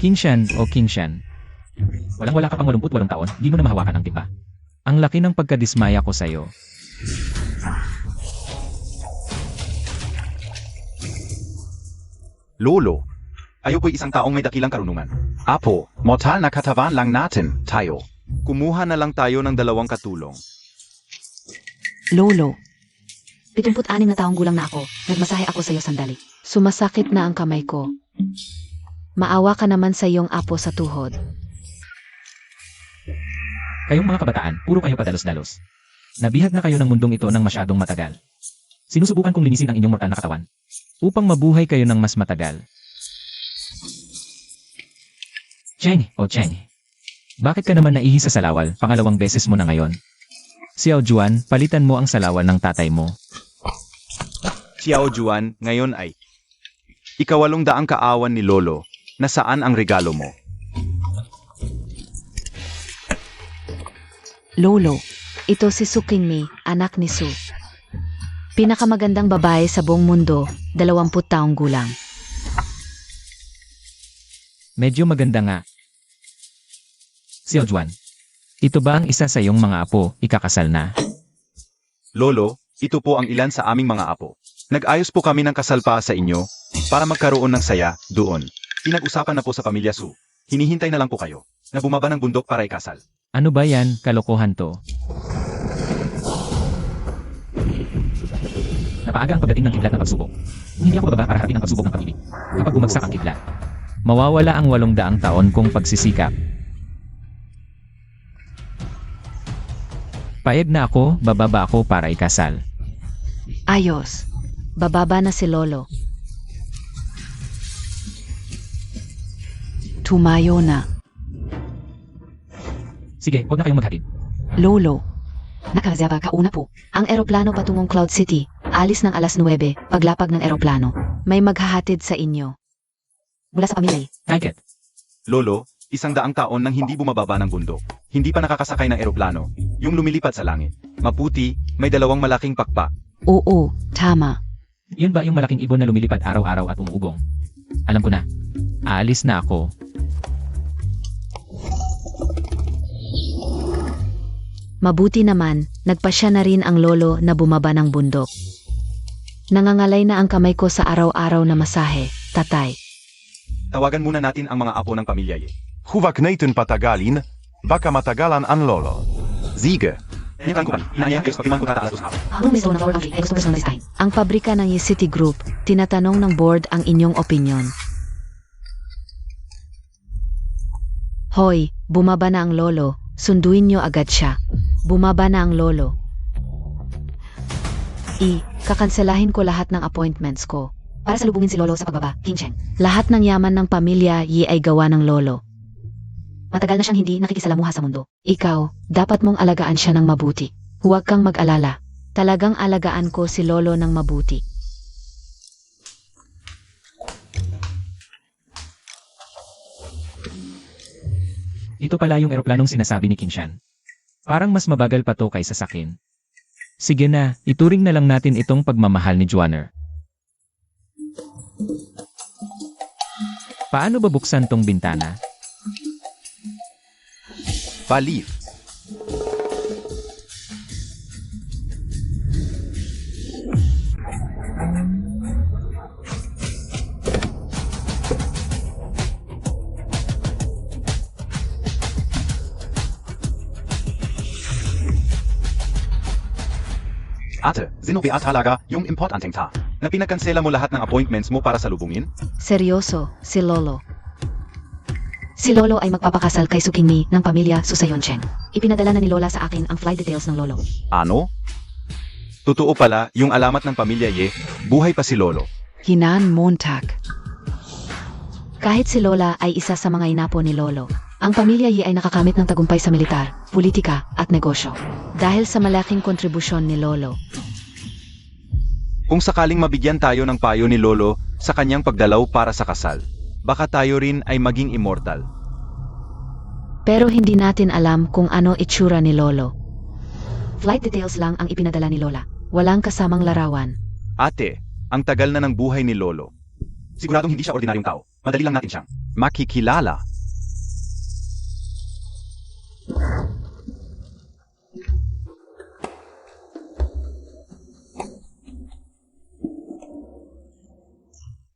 Qingshan o Qingshan. Walang-wala ka pang 88 taon, di mo na mahawakan ang timba. Ang laki ng pagkadismaya ko sa'yo. Lolo, ayo po'y isang taong may dakilang karunungan. Apo, mortal na katawan lang natin, tayo. Kumuha na lang tayo ng 2 katulong. Lolo. 76 na taong gulang na ako. Nagmasahe ako sa'yo sandali. Sumasakit na ang kamay ko. Maawa ka naman sa iyong apo sa tuhod. Kayong mga kabataan, puro kayo padalos-dalos. Nabihag na kayo ng mundong ito ng masyadong matagal. Sinusubukan kong linisin ang inyong mortal na katawan upang mabuhay kayo ng mas matagal. Cheng o Cheng, bakit ka naman naihi sa salawal? Pangalawang beses mo na ngayon. Xiao Juan, palitan mo ang salawal ng tatay mo. Xiao Juan, ngayon ay 800 kaawan ni Lolo. Nasaan ang regalo mo? Lolo, ito si Su Qingmei, anak ni Su. Pinakamagandang babae sa buong mundo, 20 taong gulang. Medyo maganda nga. Xiao Juan, ito ba ang isa sa iyong mga apo, ikakasal na? Lolo, ito po ang ilan sa aming mga apo. Nag-ayos po kami ng kasal pa sa inyo para magkaroon ng saya doon. Pinag-usapan na po sa pamilya Su. Hinihintay na lang po kayo na bumaba ng bundok para ikasal. Ano ba yan, kalokohan to? Napaaga ang pagdating ng kidlat ng pagsubok. Hindi ako bababa para harapin ang pagsubok ng pag-ibig. Kapag bumagsak ang kidlat, mawawala ang 800 taon kong pagsisikap. Payag na ako, bababa ako para ikasal. Ayos. Bababa na si Lolo. Tumayo na. Sige, huwag na kayong maghatid. Lolo. Nakareserba ka una po. Ang eroplano patungong Cloud City. Alis ng alas 9, paglapag ng eroplano. May maghahatid sa inyo. Mula sa pamilya. Kaiket, Lolo, 100 taon nang hindi bumababa ng bundok. Hindi pa nakakasakay ng eroplano. Yung lumilipad sa langit. Maputi, may 2 malaking pakpak. Oo, tama. yun ba yung malaking ibon na lumilipad araw-araw at umuugong? Alam ko na. Aalis na ako. Mabuti naman, nagpasya na rin ang lolo na bumaba ng bundok. Nangangalay na ang kamay ko sa araw-araw na masahe, tatay. Tawagan muna natin ang mga apo ng pamilya Ye. Huwag natin patagalin, baka matagalan ang lolo. Sige. Ang pabrika ng City Group, tinatanong ng board ang inyong opinyon. Hoy, bumaba na ang lolo, sunduin nyo agad siya. Bumaba na ang lolo. Kakanselahin ko lahat ng appointments ko. Para salubungin si lolo sa pagbaba, King Cheng. Lahat ng yaman ng pamilya Yi ay gawa ng lolo. Matagal na siyang hindi nakikisalamuha sa mundo. Ikaw, dapat mong alagaan siya ng mabuti. Huwag kang mag-alala. Talagang alagaan ko si lolo ng mabuti. Ito pala yung eroplanong sinasabi ni Qingshan. Parang mas mabagal pa to kaysa sakin. Sige na, ituring na lang natin itong pagmamahal ni Juaner. Paano ba buksan tong bintana? Palif. Ate, sinobi at halaga yung importanteng ta na pinagkansela mo lahat ng appointments mo para salubungin? Seryoso, si lolo. Si lolo ay magpapakasal kay Su Qingmei ng pamilya Su Sayoncheng. Ipinadala na ni lola sa akin ang flight details ng lolo. Ano? Totoo pala, yung alamat ng pamilya Ye, buhay pa si Lolo. Hinan Montag. Kahit si lola ay isa sa mga inapo ni lolo, ang pamilya Yi ay nakakamit ng tagumpay sa militar, politika at negosyo. Dahil sa malaking kontribusyon ni lolo. Kung sakaling mabigyan tayo ng payo ni Lolo sa kanyang pagdalaw para sa kasal, baka tayo rin ay maging immortal. Pero hindi natin alam kung ano itsura ni lolo. Flight details lang ang ipinadala ni lola. Walang kasamang larawan. Ate, ang tagal na ng buhay ni Lolo. Siguradong hindi siya ordinaryong tao. Madali lang natin siyang makikilala.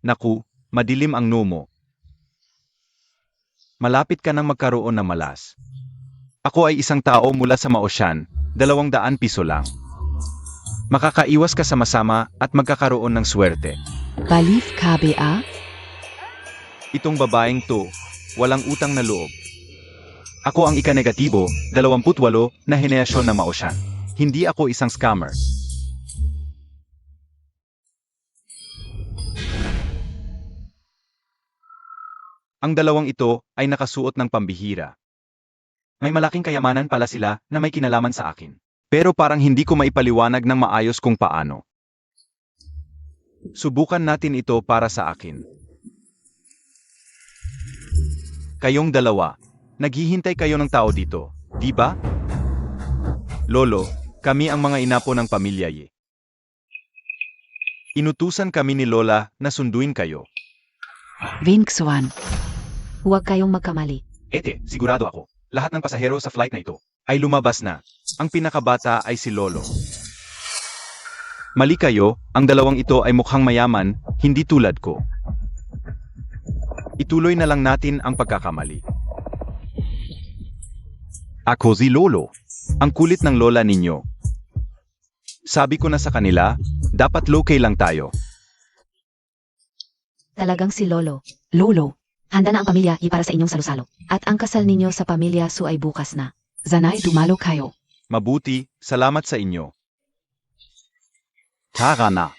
Naku, madilim ang numo. Malapit ka nang magkaroon ng malas. Ako ay isang tao mula sa Maosyan, 200 piso lang. Makakaiwas ka sa masama at magkakaroon ng swerte. Balif KBA? Itong babaeng to, walang utang na loob. Ako ang ika-negatibo, 28 na henerasyon ng Maosyan. Hindi ako isang scammer. Ang dalawang ito ay nakasuot ng pambihira. May malaking kayamanan pala sila na may kinalaman sa akin. Pero parang hindi ko maipaliwanag ng maayos kung paano. Subukan natin ito para sa akin. Kayong dalawa, naghihintay kayo ng tao dito, di ba? Lolo, kami ang mga inapo ng pamilya Ye. Inutusan kami ni Lola na sunduin kayo. Vinxuan. Huwag kayong magkamali. Ete, sigurado ako, lahat ng pasahero sa flight na ito ay lumabas na. Ang pinakabata ay si Lolo. Mali kayo, ang dalawang ito ay mukhang mayaman, hindi tulad ko. Ituloy na lang natin ang pagkakamali. Ako si Lolo. Ang kulit ng lola ninyo. Sabi ko na sa kanila, dapat low-key lang tayo. Talagang si Lolo. Lolo. Handa na ang pamilya para sa inyong salusalo. At ang kasal ninyo sa pamilya Su ay bukas na. Zanay, dumalo kayo. Mabuti, salamat sa inyo. Tara na.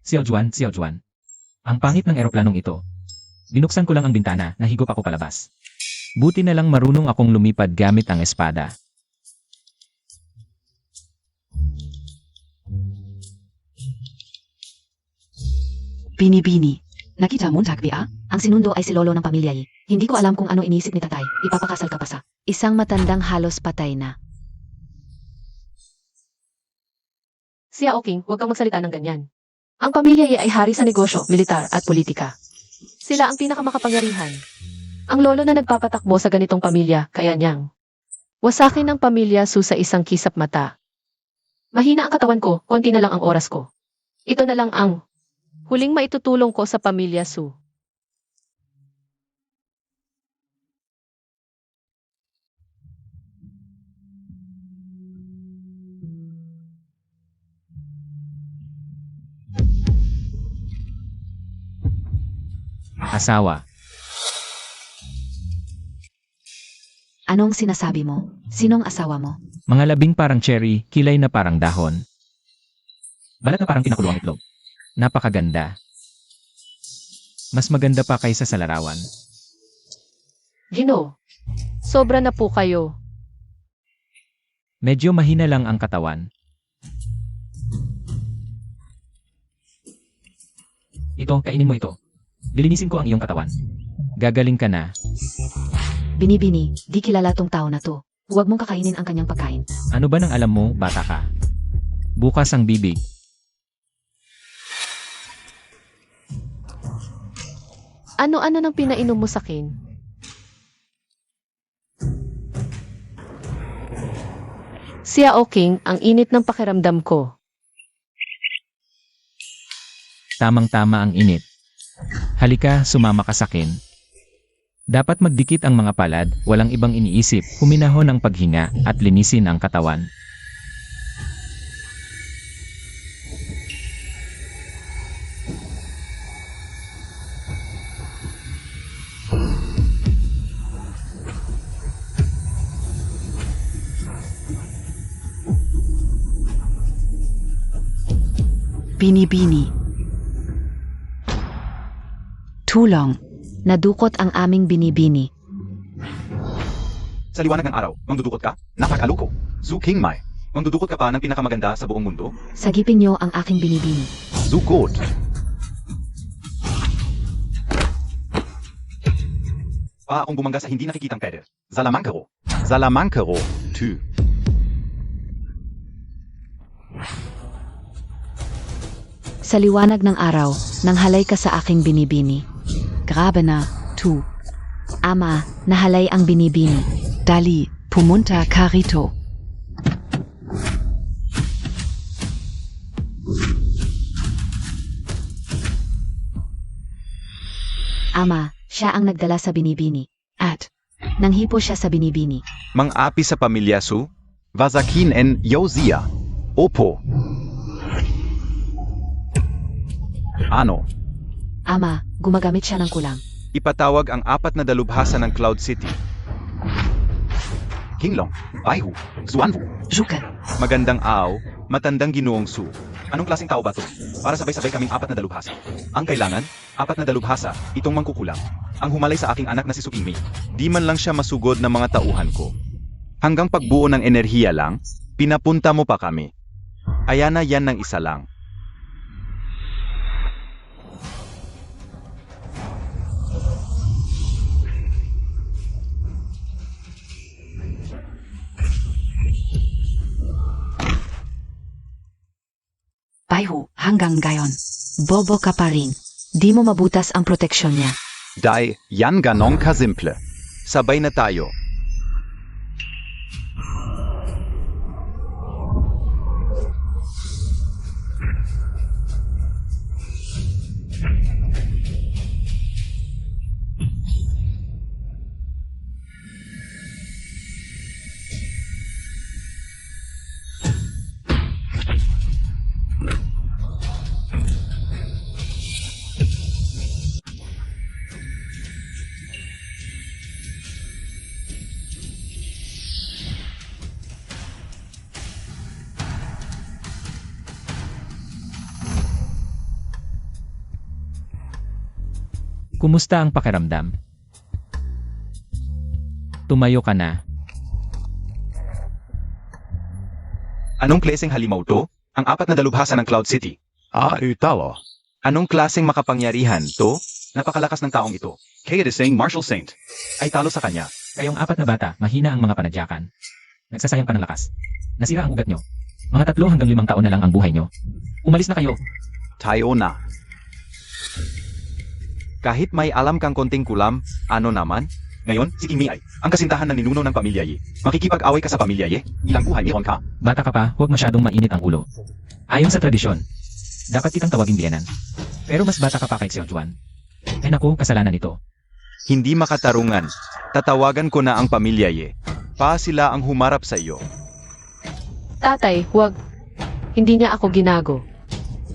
Xiao Juan. Ang pangit ng eroplanong ito. Binuksan ko lang ang bintana, nahigop ako palabas. Buti na lang marunong akong lumipad gamit ang espada. Bini-bini. Nakita mo, Takbia? Ang sinundo ay si Lolo ng pamilya Yi. Hindi ko alam kung ano inisip ni tatay. Ipapakasal ka pa sa isang matandang halos patay na. Siya Oking, huwag kang magsalita ng ganyan. Ang pamilya Ye ay hari sa negosyo, militar at politika. Sila ang pinakamakapangyarihan. Ang lolo na nagpapatakbo sa ganitong pamilya, kaya niyang wasakin ng pamilya Su sa isang kisap mata. Mahina ang katawan ko, konti na lang ang oras ko. Ito na lang ang huling maitutulong ko sa pamilya Su. Asawa. Anong sinasabi mo? Sinong asawa mo? Mga labing parang cherry, kilay na parang dahon. Balat na parang pinakulo ang itlog. Napakaganda. Mas maganda pa kaysa sa larawan. Gino, sobra na po kayo. Medyo mahina lang ang katawan. Ito, kainin mo ito. Lilinisin ko ang iyong katawan. Gagaling ka na. Bini-bini, di kilala tong tao na to. Huwag mong kakainin ang kanyang pagkain. Ano ba nang alam mo, bata ka? Bukas ang bibig. Ano-ano nang pinainom mo sa akin? Siya Oking, ang init ng pakiramdam ko. Tamang-tama ang init. Halika, sumama ka sa akin. Dapat magdikit ang mga palad, walang ibang iniisip, huminahon ang paghinga, at linisin ang katawan. Bini-bini. Tulong. Nadukot ang aming binibini. Sa liwanag ng araw, mangdudukot ka? Nakakaloko. Zu King Mai. Mangdudukot ka pa ng pinakamaganda sa buong mundo? Sagipin niyo ang aking binibini. Zu God. Pa akong bumangga sa hindi nakikitang peder. Zalamang ko. Salamankero, tu. Sa liwanag ng araw, nanghalay ka sa aking binibini. Grabe na, tu. Ama, nahalay ang binibini. Dali, pumunta ka rito. Ama, siya ang nagdala sa binibini. At, nanghipo siya sa binibini. Mang-api sa pamilya Su? Vazakin en Yosia. Opo. Ano? Ama, gumagamit siya ng kulang. Ipatawag ang 4 na dalubhasa ng Cloud City. Kinglong, Baihu, Zuanvu. Juka. Magandang araw, matandang ginoong Su. Anong klaseng tao ba to? Para sabay-sabay kaming 4 na dalubhasa. Ang kailangan, 4 na dalubhasa, itong mangkukulam. Ang humalay sa aking anak na si Su Pingmei. Di man lang siya masugod ng mga tauhan ko. Hanggang pagbuo ng enerhiya lang, pinapunta mo pa kami. Ayana yan ng isa lang. Baihu, hanggang gayon. Bobo ka pa rin. Di mo mabutas ang proteksyon niya. Dai, yan ganong kasimple. Sabay na tayo. Kumusta ang pakiramdam? Tumayo ka na. Anong klaseng halimaw to? Ang 4 na dalubhasa ng Cloud City. Utalo. Anong klaseng makapangyarihan to? Napakalakas ng taong ito. Kaya saying Marshall Saint ay talo sa kanya. Kayong 4 na bata, mahina ang mga panadyakan. Nagsasayang pa ng lakas. Nasira ang ugat nyo. Mga 3 hanggang 5 taon na lang ang buhay nyo. Umalis na kayo. Tayo na. Kahit may alam kang konting kulam, ano naman? Ngayon, si King Mei ay ang kasintahan ng ninuno ng pamilya Ye. Makikipag-away ka sa pamilya Ye? Ilang buhay meron ka? Bata ka pa, huwag masyadong mainit ang ulo. Ayon sa tradisyon, dapat kitang tawaging biyenan. Pero mas bata ka pa kay Xiaojuan. Ay naku, kasalanan ito. Hindi makatarungan. Tatawagan ko na ang pamilya Ye. Pa sila ang humarap sa iyo. Tatay, huwag. Hindi niya ako ginago.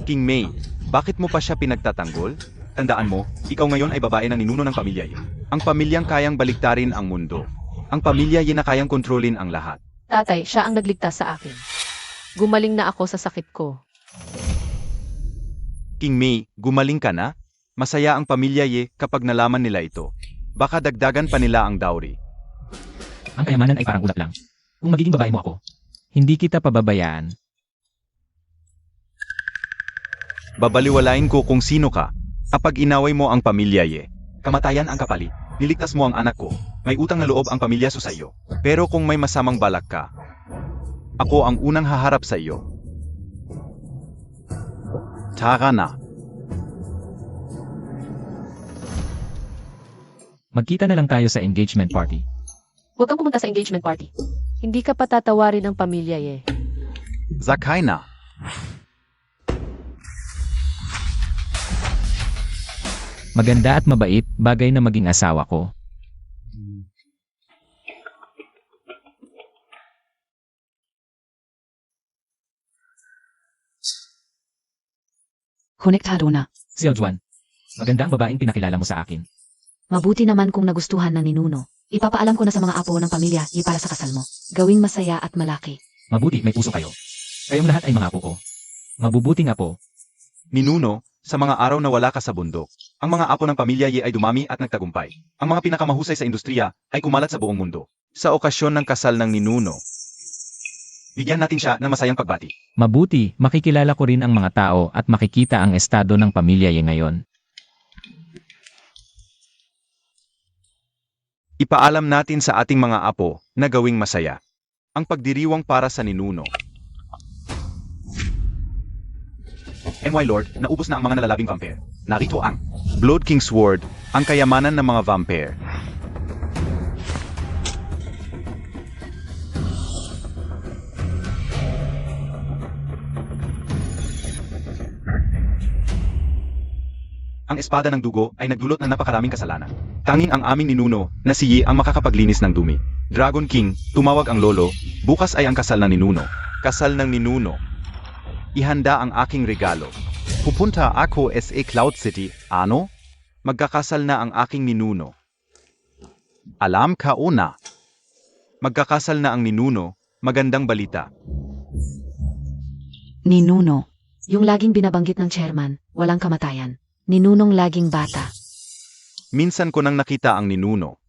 King Mei, bakit mo pa siya pinagtatanggol? Tandaan mo, ikaw ngayon ay babae ng ninuno ng pamilya Ye. Ang pamilyang kayang baliktarin ang mundo. Ang pamilya Ye na kayang kontrolin ang lahat. Tatay, siya ang nagligtas sa akin. Gumaling na ako sa sakit ko. King Mei, gumaling ka na? Masaya ang pamilya Ye kapag nalaman nila ito. Baka dagdagan pa nila ang dowry. Ang kayamanan ay parang ulap lang. Kung magiging babae mo ako, hindi kita pababayaan. Babaliwalain ko kung sino ka. Kapag inaway mo ang pamilya Ye, kamatayan ang kapalit. Niligtas mo ang anak ko. May utang na loob ang pamilya Su sa iyo. Pero kung may masamang balak ka, ako ang unang haharap sa iyo. Tara na. Magkita na lang tayo sa engagement party. Huwag kang pumunta sa engagement party. Hindi ka patatawarin ng pamilya Ye. Sakay na. Maganda at mabait, bagay na maging asawa ko. Konektado na. Xiaojuan, maganda ang babaeng pinakilala mo sa akin. Mabuti naman kung nagustuhan ng ninuno. Ipapaalam ko na sa mga apo ng pamilya para sa kasal mo. Gawing masaya at malaki. Mabuti, may puso kayo. Kayong lahat ay mga apo ko. Mabubuting apo. Ninuno, sa mga araw na wala ka sa bundok, ang mga apo ng pamilya Ye ay dumami at nagtagumpay. Ang mga pinakamahusay sa industriya ay kumalat sa buong mundo. Sa okasyon ng kasal ng ninuno, bigyan natin siya ng masayang pagbati. Mabuti, makikilala ko rin ang mga tao at makikita ang estado ng pamilya Ye ngayon. Ipaalam natin sa ating mga apo na gawing masaya ang pagdiriwang para sa ninuno. My Lord, naubos na ang mga nalalabing vampire. Narito ang Blood King's Sword, ang kayamanan ng mga vampire. Ang espada ng dugo ay nagdulot ng napakaraming kasalanan. Tanging ang aming ninuno na si Yi ang makakapaglinis ng dumi. Dragon King, tumawag ang lolo, bukas ay ang kasal ng ninuno. Kasal ng ninuno. Ihanda ang aking regalo. Pupunta ako sa Cloud City, ano? Magkakasal na ang aking ninuno. Alam ka o na? Magkakasal na ang ninuno, magandang balita. Ninuno. Yung laging binabanggit ng chairman, walang kamatayan. Ninunong laging bata. Minsan ko nang nakita ang ninuno.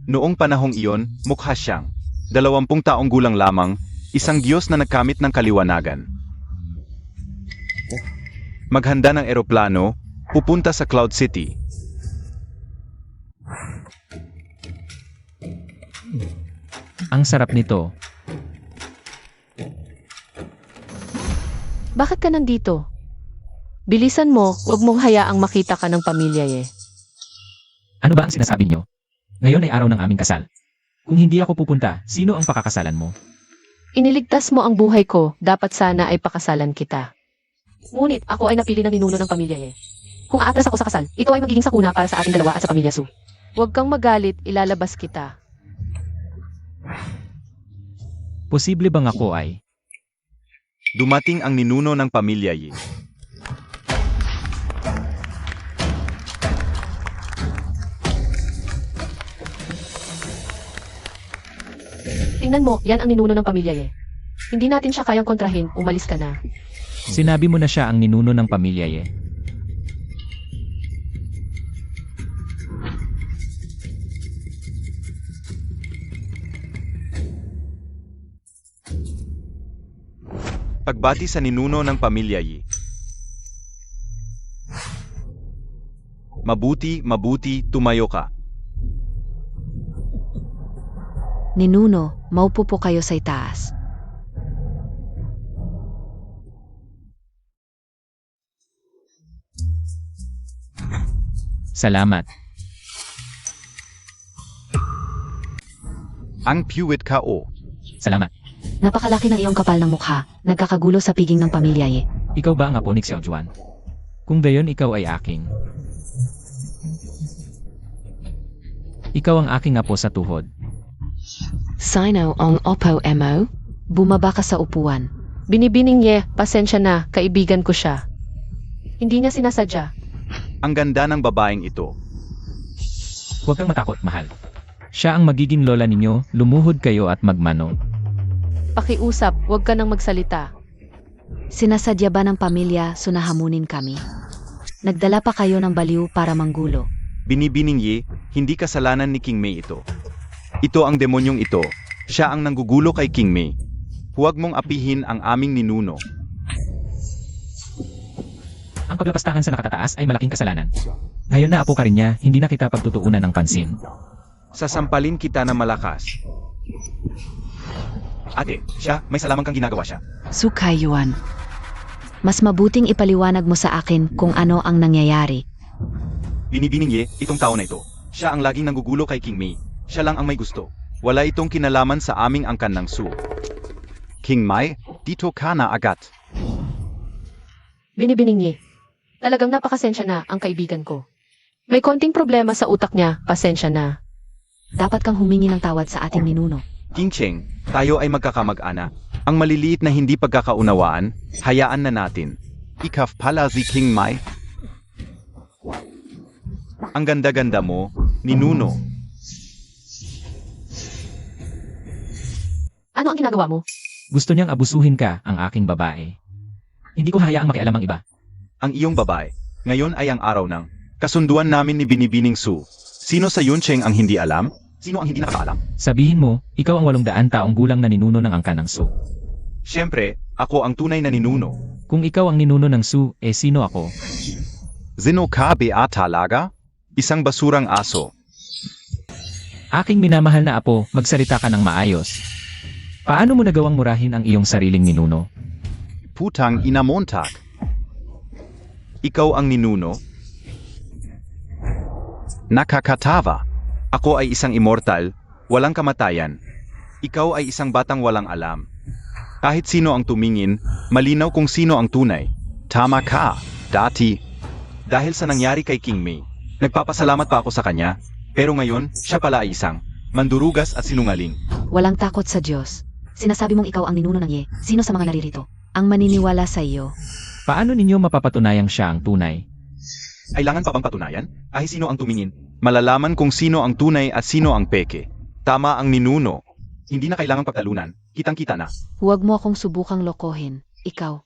Noong panahong iyon, mukha siyang 20 taong gulang lamang, isang Diyos na nagkamit ng kaliwanagan. Maghanda ng eroplano, pupunta sa Cloud City. Ang sarap nito. Bakit ka nandito? Bilisan mo, huwag mong hayaang makita ka ng pamilya eh. Ano ba ang sinasabi niyo? Ngayon ay araw ng aming kasal. Kung hindi ako pupunta, sino ang pakakasalan mo? Iniligtas mo ang buhay ko, dapat sana ay pakasalan kita. Ngunit ako ay napili ng ninuno ng pamilya eh. Kung aatras ako sa kasal, ito ay magiging sakuna para sa ating dalawa at sa pamilya Su. Huwag kang magalit, ilalabas kita. Posible bang ako ay... Dumating ang ninuno ng pamilya Yi. Tingnan mo, yan ang ninuno ng pamilya eh. Hindi natin siya kayang kontrahin, umalis ka na. Sinabi mo na siya ang ninuno ng pamilya eh. Pagbati sa ninuno ng pamilya Yi. Mabuti, tumayo ka. Ninuno, maupo po kayo sa itaas. Salamat. Ang piwit ka o. Salamat. Napakalaki ng iyong kapal ng mukha. Nagkakagulo sa piging ng pamilya Ye. Ikaw ba ang apo ni Xiao Juan? Kung gayon ikaw ay aking. Ikaw ang aking apo sa tuhod. Sino ang opo mo? Bumaba ka sa upuan. Binibining ye, pasensya na, kaibigan ko siya. Hindi niya sinasadya. Ang ganda ng babaeng ito. Huwag kang matakot, mahal. Siya ang magiging lola ninyo, lumuhod kayo at magmanong. Pakiusap, huwag ka nang magsalita. Sinasadya ba ng pamilya sunahamunin kami? Nagdala pa kayo ng baliw para manggulo. Binibining Yi, hindi kasalanan ni King Mei ito. Ito ang demonyong ito. Siya ang nanggugulo kay King Mei. Huwag mong apihin ang aming ninuno. Ang paglapastahan sa nakatataas ay malaking kasalanan. Ngayon na apo ka rin niya, hindi na kita pagtutuunan ng pansin. Sasampalin kita na malakas. Ate, siya, may salamang kang ginagawa siya. Sukay Yuan. Mas mabuting ipaliwanag mo sa akin kung ano ang nangyayari. Binibining Ye, itong tao na ito. Siya ang laging nanggugulo kay King Mei. Siya lang ang may gusto. Wala itong kinalaman sa aming angkan ng Su. King Mai, dito ka na agad. Binibining ye. Talagang napakasensya na ang kaibigan ko. May konting problema sa utak niya, pasensya na. Dapat kang humingi ng tawad sa ating ninuno. King Cheng, tayo ay magkakamag-ana. Ang maliliit na hindi pagkakaunawaan, hayaan na natin. Ikaf pala si King Mai. Ang ganda-ganda mo, ninuno. Ano ang ginagawa mo? Gusto niyang abusuhin ka, ang aking babae. Hindi ko hayaang makialam ang iba. Ang iyong babae. Ngayon ay ang araw ng kasunduan namin ni Binibining Su. Sino sa Yuncheng ang hindi alam? Sino ang hindi nakakaalam? Sabihin mo, ikaw ang 800 taong gulang na ninuno ng angkan ng Su. Siyempre, ako ang tunay na ninuno. Kung ikaw ang ninuno ng Su, sino ako? Zino ka ba talaga? Isang basurang aso. Aking minamahal na apo, magsalita ka ng maayos. Paano mo nagawang murahin ang iyong sariling ninuno? Putang ina Montag. Ikaw ang ninuno? Nakakatawa. Ako ay isang immortal, walang kamatayan. Ikaw ay isang batang walang alam. Kahit sino ang tumingin, malinaw kung sino ang tunay. Tama ka, dati. Dahil sa nangyari kay King Mei, nagpapasalamat pa ako sa kanya, pero ngayon, siya pala ay isang mandurugas at sinungaling. Walang takot sa Diyos. Sinasabi mong ikaw ang ninuno ng Ye. Sino sa mga naririto ang maniniwala sa iyo? Paano ninyo mapapatunayang siya ang tunay? Kailangan pa bang patunayan? Kahit sino ang tumingin, malalaman kung sino ang tunay at sino ang peke. Tama ang ninuno. Hindi na kailangang pagtalunan. Kitang-kita na. Huwag mo akong subukang lokohin. Ikaw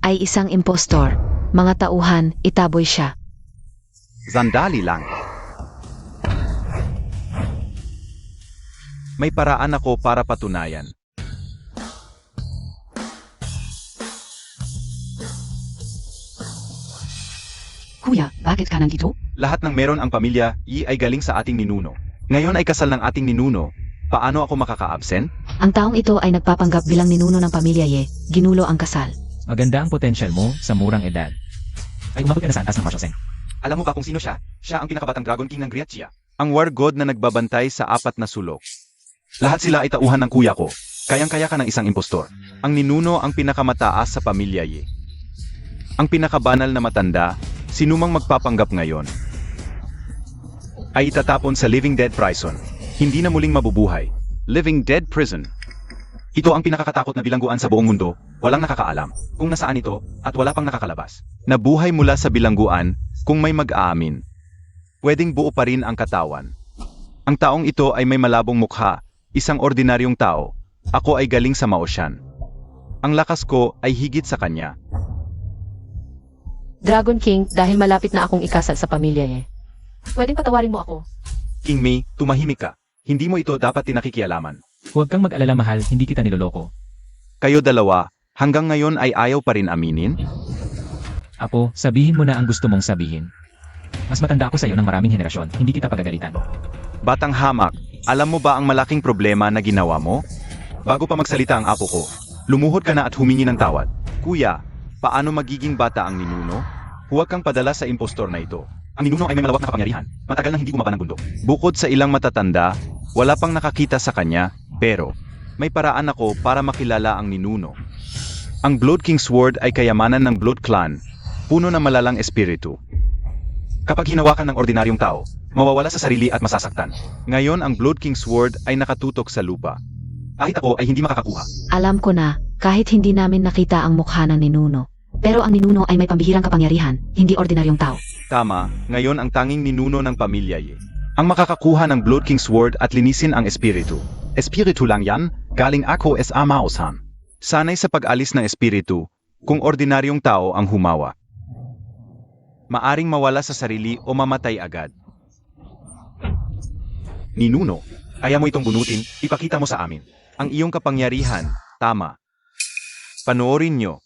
ay isang impostor. Mga tauhan, itaboy siya. Sandali lang. May paraan ako para patunayan. Kuya, bakit ka nandito? Lahat ng meron ang pamilya, ay galing sa ating ninuno. Ngayon ay kasal ng ating ninuno. Paano ako makaka-absent? Ang taong ito ay nagpapanggap bilang ninuno ng pamilya Ye. Ginulo ang kasal. Maganda ang potensyal mo sa murang edad. Ay umabot ka na sa antas ng Marshal Seng. Alam mo ba kung sino siya? Siya ang pinakabatang Dragon King ng Griatsia. Ang war god na nagbabantay sa 4 na sulok. Lahat sila ay tauhan ng kuya ko. Kayang-kaya ka ng isang impostor. Ang ninuno ang pinakamataas sa pamilya Ye. Ang pinakabanal na matanda, sinumang magpapanggap ngayon, ay itatapon sa Living Dead Prison. Hindi na muling mabubuhay. Living Dead Prison. Ito ang pinakakatakot na bilangguan sa buong mundo. Walang nakakaalam kung nasaan ito at wala pang nakakalabas. Nabuhay mula sa bilangguan kung may mag-aamin. Pwedeng buo pa rin ang katawan. Ang taong ito ay may malabong mukha, isang ordinaryong tao. Ako ay galing sa Maoshan. Ang lakas ko ay higit sa kanya. Dragon King, dahil malapit na akong ikasal sa pamilya Ye. Pwedeng patawarin mo ako. King Mei, tumahimik ka. Hindi mo ito dapat tinakikialaman. Huwag kang mag-alala mahal, hindi kita niloloko. Kayo dalawa, hanggang ngayon ay ayaw pa rin aminin? Apo, sabihin mo na ang gusto mong sabihin. Mas matanda ako sa iyo ng maraming henerasyon, hindi kita pagagalitan. Batang hamak, alam mo ba ang malaking problema na ginawa mo? Bago pa magsalita ang apo ko, lumuhod ka na at humingi ng tawad. Kuya, paano magiging bata ang ninuno? Huwag kang padala sa impostor na ito. Ang ninuno ay may malawak na kapangyarihan. Matagal nang hindi bumaba ng bundok. Bukod sa ilang matatanda, wala pang nakakita sa kanya, pero may paraan ako para makilala ang ninuno. Ang Blood King Sword ay kayamanan ng Blood Clan, puno ng malalang espiritu. Kapag hinawakan ng ordinaryong tao, mawawala sa sarili at masasaktan. Ngayon ang Blood King Sword ay nakatutok sa lupa. Kahit ako ay hindi makakakuha. Alam ko na, kahit hindi namin nakita ang mukha ng ninuno. Pero ang ninuno ay may pambihirang kapangyarihan, hindi ordinaryong tao. Tama, ngayon ang tanging ninuno ng pamilya Ye. Ang makakakuha ng Blood King Sword at linisin ang espiritu. Espiritu lang yan, galing ako sa Maoshan. Sanay sa pag-alis ng espiritu, kung ordinaryong tao ang humawa. Maaring mawala sa sarili o mamatay agad. Ninuno, kaya mo itong bunutin, ipakita mo sa amin. Ang iyong kapangyarihan, tama. Panoorin nyo.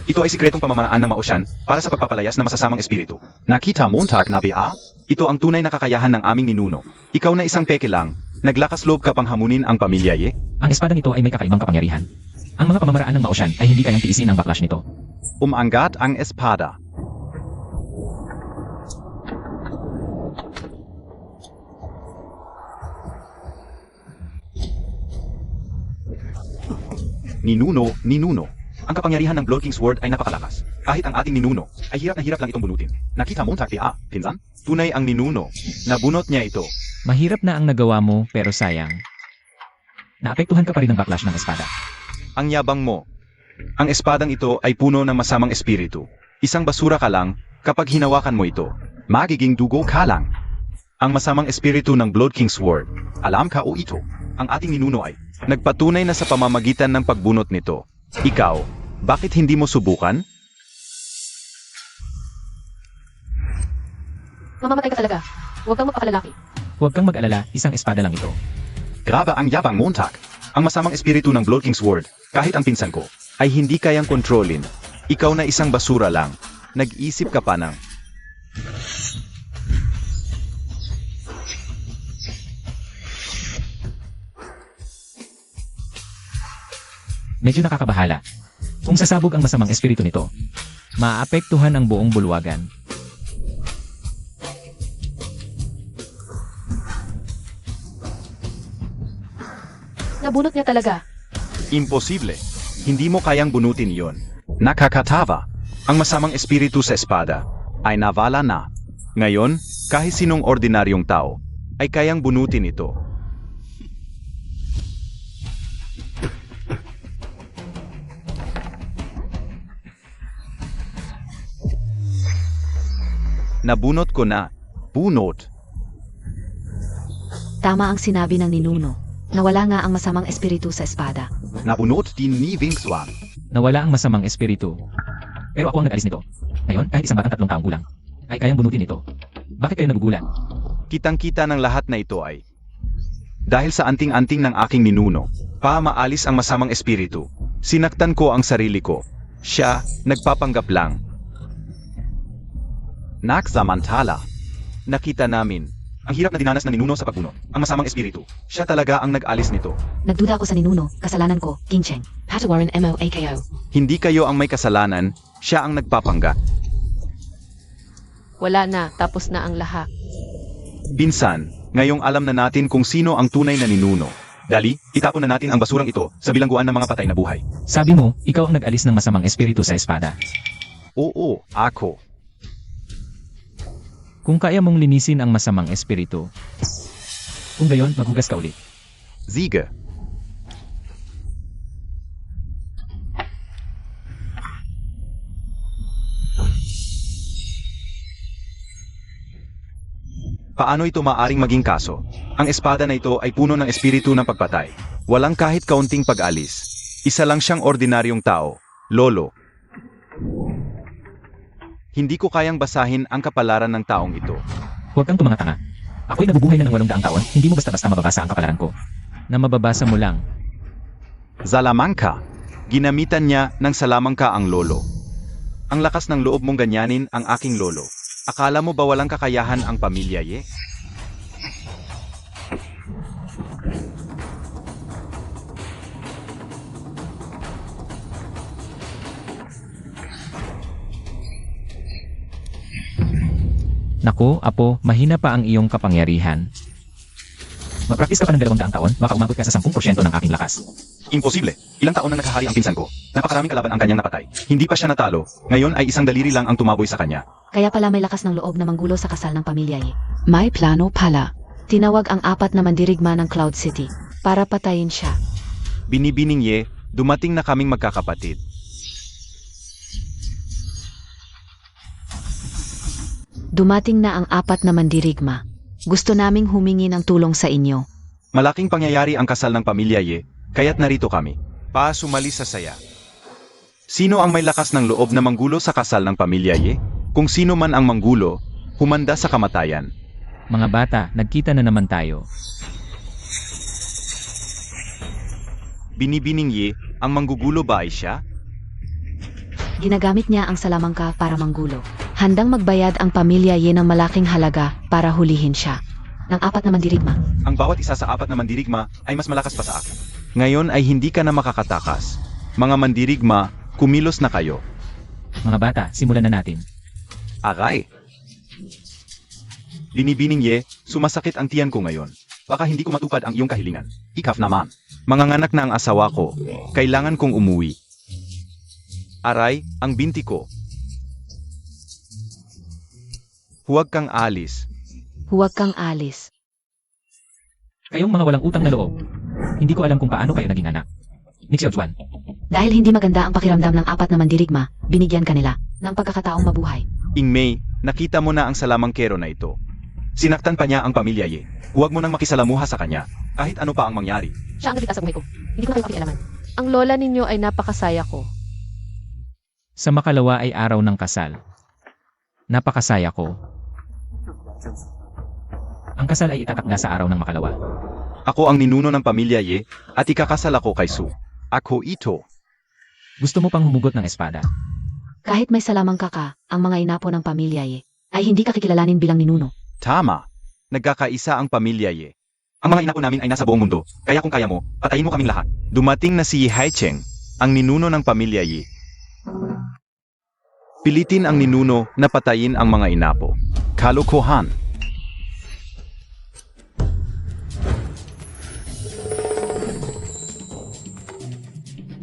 Ito ay sikretong pamamaraan ng Maoshan para sa pagpapalayas ng masasamang espiritu. Nakita Montag na ba? Ito ang tunay na kakayahan ng aming ninuno. Ikaw na isang peke lang, naglakas loob ka pang hamunin ang pamilya Ye. Ang espadang ito ay may kakaibang kapangyarihan. Ang mga pamamaraan ng Maoshan ay hindi kayang tiisin ang backlash nito. Umangat ang espada. Ninuno. Ang kapangyarihan ng Blood King Sword ay napakalakas. Kahit ang ating ninuno, ay hirap na hirap lang itong bunutin. Nakita mo ang pinsan? Tunay ang ninuno. Nabunot niya ito. Mahirap na ang nagawa mo, pero sayang. Naapektuhan ka pa rin ng backlash ng espada. Ang yabang mo. Ang espadang ito ay puno ng masamang espiritu. Isang basura ka lang, kapag hinawakan mo ito, magiging dugo ka lang. Ang masamang espiritu ng Blood King Sword, alam ka o ito, ang ating ninuno ay nagpatunay na sa pamamagitan ng pagbunot nito. Ikaw, bakit hindi mo subukan? Mamamatay ka talaga. Huwag kang mapakalalaki. Huwag kang mag-alala, isang espada lang ito. Grabe ang yabang Montag. Ang masamang espiritu ng Blood King Sword, kahit ang pinsan ko, ay hindi kayang kontrolin. Ikaw na isang basura lang. Nag-isip ka pa ng... Medyo nakakabahala. Kung sasabog ang masamang espiritu nito, maapektuhan ang buong bulwagan. Nabunot niya talaga. Imposible. Hindi mo kayang bunutin iyon. Nakakatawa. Ang masamang espiritu sa espada ay nawala na. Ngayon, kahit sinong ordinaryong tao ay kayang bunutin ito. Nabunot ko na. Bunot. Tama ang sinabi ng ninuno. Nawala nga ang masamang espiritu sa espada. Nabunot din ni Vingswan. Nawala ang masamang espiritu. Pero ako ang nag-alis nito. Ngayon, kahit isang batang 3 taong gulang, ay kayang bunutin ito. Bakit kayo nagugulan? Kitang-kita ng lahat na ito ay dahil sa anting-anting ng aking ninuno, maalis ang masamang espiritu. Sinaktan ko ang sarili ko. Siya, nagpapanggap lang. Naksamantala, nakita namin ang hirap na dinanas ng ninuno sa pagbuno. Ang masamang espiritu. Siya talaga ang nag-alis nito. Nagduda ako sa ninuno, kasalanan ko, King Cheng. Patawarin MOAKO. Hindi kayo ang may kasalanan, siya ang nagpapangga. Wala na, tapos na ang lahat. Pinsan, ngayong alam na natin kung sino ang tunay na ninuno. Dali, itapon na natin ang basurang ito sa bilangguan ng mga patay na buhay. Sabi mo, ikaw ang nag-alis ng masamang espiritu sa espada. Oo, ako. Kung kaya mong linisin ang masamang espiritu, kung gayon, maghugas ka ulit. Ziga. Paano ito maaring maging kaso? Ang espada na ito ay puno ng espiritu ng pagpatay. Walang kahit kaunting pag-alis. Isa lang siyang ordinaryong tao, lolo. Hindi ko kayang basahin ang kapalaran ng taong ito. Huwag kang tumangatanga. Ako'y nabubuhay na ng 800 taon, hindi mo basta-basta mababasa ang kapalaran ko. Na mababasa mo lang. Zalamangka. Ginamitan niya ng salamangka ang lolo. Ang lakas ng loob mong ganyanin ang aking lolo. Akala mo ba walang kakayahan ang pamilya, ye? Naku, apo, mahina pa ang iyong kapangyarihan. Magpraktis ka pa ng 200 taon, baka umabot ka sa 10% ng aking lakas. Imposible. Ilang taon na nakahari ang pinsan ko. Napakaraming kalaban ang kanyang napatay. Hindi pa siya natalo. Ngayon ay isang daliri lang ang tumaboy sa kanya. Kaya pala may lakas ng loob na manggulo sa kasal ng pamilya eh. May plano pala. Tinawag ang 4 na mandirigma ng Cloud City para patayin siya. Binibining ye, dumating na kaming magkakapatid. Dumating na ang 4 na mandirigma. Gusto naming humingi ng tulong sa inyo. Malaking pangyayari ang kasal ng pamilya ye, kaya't narito kami. Pa sumali sa saya. Sino ang may lakas ng loob na manggulo sa kasal ng pamilya ye? Kung sino man ang manggulo, humanda sa kamatayan. Mga bata, nagkita na naman tayo. Binibining ye, ang manggugulo ba ay siya? Ginagamit niya ang salamangka para manggulo. Handang magbayad ang pamilya Ye ng malaking halaga para hulihin siya. Ng 4 na mandirigma. Ang bawat isa sa 4 na mandirigma ay mas malakas pa sa akin. Ngayon ay hindi ka na makakatakas. Mga mandirigma, kumilos na kayo. Mga bata, simulan na natin. Aray! Binibining ye, sumasakit ang tiyan ko ngayon. Baka hindi ko matupad ang iyong kahilingan. Ikaf naman. Manganganak na ang asawa ko. Kailangan kong umuwi. Aray, ang binti ko. Huwag kang alis. Huwag kang alis. Kayong mga walang utang na loob. Hindi ko alam kung paano kayo naging anak. Nixio Juan, Dahil hindi maganda ang pakiramdam ng 4 na mandirigma, binigyan ka nila ng pagkakataong mabuhay. Ingmay, nakita mo na ang salamangkero na ito. Sinaktan pa niya ang pamilya ye. Huwag mo nang makisalamuha sa kanya, kahit ano pa ang mangyari. Siya ang nagligtas sa buhay ko. Hindi ko na kayo pakialaman. Ang lola ninyo ay napakasaya ko. sa makalawa ay araw ng kasal. Napakasaya ko. Ang kasal ay itatakda sa araw ng makalawa. Ako ang ninuno ng pamilya ye, at ikakasal ako kay Su. Ako ito. Gusto mo pang humugot ng espada? Kahit may salamang kaka, ang mga inapo ng pamilya Ye, ay hindi ka kikilalanin bilang ninuno. Tama. Nagkakaisa ang pamilya Ye. Ang mga inapo namin ay nasa buong mundo, kaya kung kaya mo, patayin mo kaming lahat. Dumating na si Yi Haicheng, ang ninuno ng pamilya Yi. Pilitin ang ninuno na patayin ang mga inapo. Kalokohan.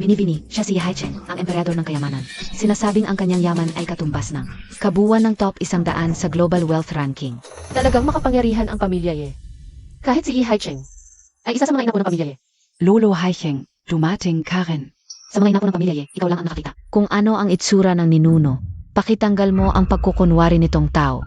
Binibini, siya si Haicheng, ang emperador ng kayamanan. Sinasabing ang kanyang yaman ay katumbas ng kabuuan ng top 100 sa Global Wealth Ranking. Talagang makapangyarihan ang pamilya Ye. Kahit si Yi Haicheng ay isa sa mga inapo ng pamilya Ye. Lolo Haicheng, dumating ka rin. Sa mga inapo ng pamilya Ye, ikaw lang ang nakakita. Kung ano ang itsura ng ninuno, pakitanggal mo ang pagkukunwari nitong tao.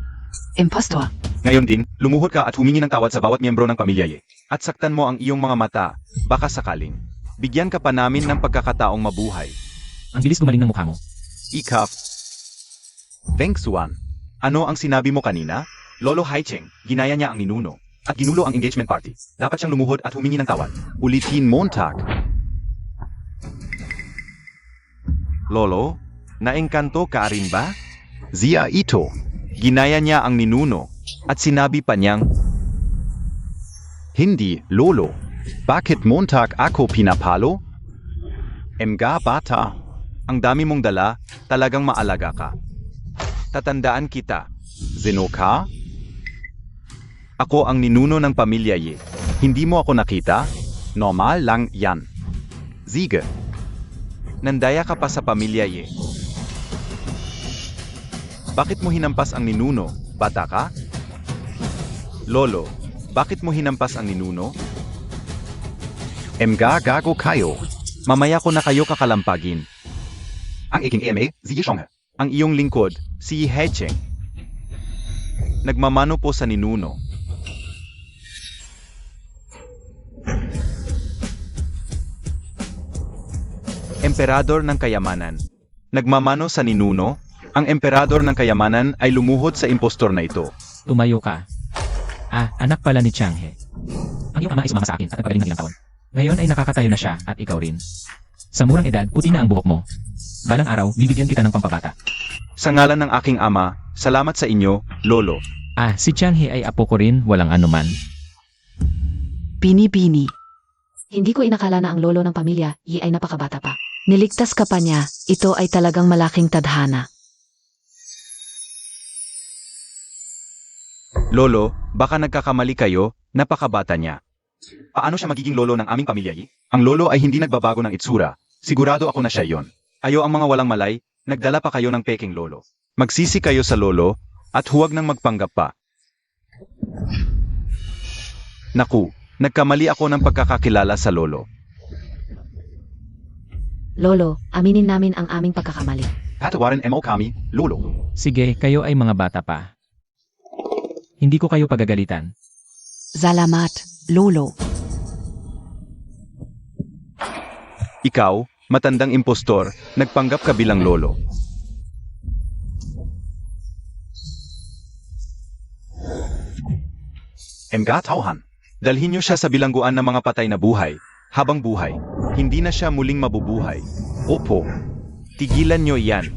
Impostor. Ngayon din, lumuhod ka at humingi ng tawad sa bawat miyembro ng pamilya Ye. At saktan mo ang iyong mga mata, baka sakaling. Bigyan ka pa namin ng pagkakataong mabuhay. Ang bilis gumaling ng mukha mo. Ikap. Feng Xuan. Ano ang sinabi mo kanina? Lolo Haicheng, ginaya niya ang ninuno. At ginulo ang engagement party. Dapat siyang lumuhod at humingi ng tawad. Ulitin Montag. Lolo, naengkanto ka rin ba? Zia ito. Ginaya niya ang ninuno. At sinabi pa niyang, Hindi, Lolo. Bakit Montag ako pinapalo? Emga bata. Ang dami mong dala, talagang maalaga ka. Tatandaan kita. Zeno ka? Ako ang ninuno ng pamilya Ye. Hindi mo ako nakita? Normal lang yan. Sige. Nandaya ka pa sa pamilya Ye. Bakit mo hinampas ang ninuno? Bata ka? Lolo, bakit mo hinampas ang ninuno? Emga gago kayo. Mamaya ko na kayo kakalampagin. Ang iking eme, Ziyi Shong. Ang iyong lingkod, si Yi Haicheng. Nagmamano po sa ninuno. Emperador ng kayamanan. Nagmamano sa ninuno, ang emperador ng kayamanan ay lumuhod sa impostor na ito. Tumayo ka. Ah, anak pala ni Changhe. Ang iyong ama ay sumama sa akin at nagpagaling ng ilang taon. Ngayon ay nakakatayo na siya at ikaw rin. Sa murang edad, puti na ang buhok mo. Balang araw, bibigyan kita ng pampabata. Sa ngalan ng aking ama, salamat sa inyo, Lolo. Ah, si Changhe ay apo ko rin, walang anuman. Bini-bini. Hindi ko inakala na ang lolo ng pamilya Ye ay napakabata pa. Niligtas ka pa niya, ito ay talagang malaking tadhana. Lolo, baka nagkakamali kayo, napakabata niya. Paano siya magiging lolo ng aming pamilya Yi? Ang lolo ay hindi nagbabago ng itsura. Sigurado ako na siya yon. Ayo ang mga walang malay, nagdala pa kayo ng peking lolo. Magsisi kayo sa lolo, at huwag nang magpanggap pa. Naku, nagkamali ako ng pagkakakilala sa lolo. Lolo, aminin namin ang aming pagkakamali. Patawarin mo kami, lolo. Sige, kayo ay mga bata pa. Hindi ko kayo pagagalitan. Salamat, Lolo. Ikaw, matandang impostor, nagpanggap ka bilang lolo. Emga tauhan. Dalhin niyo siya sa bilangguan ng mga patay na buhay. Habang buhay, hindi na siya muling mabubuhay. Opo. Tigilan niyo yan.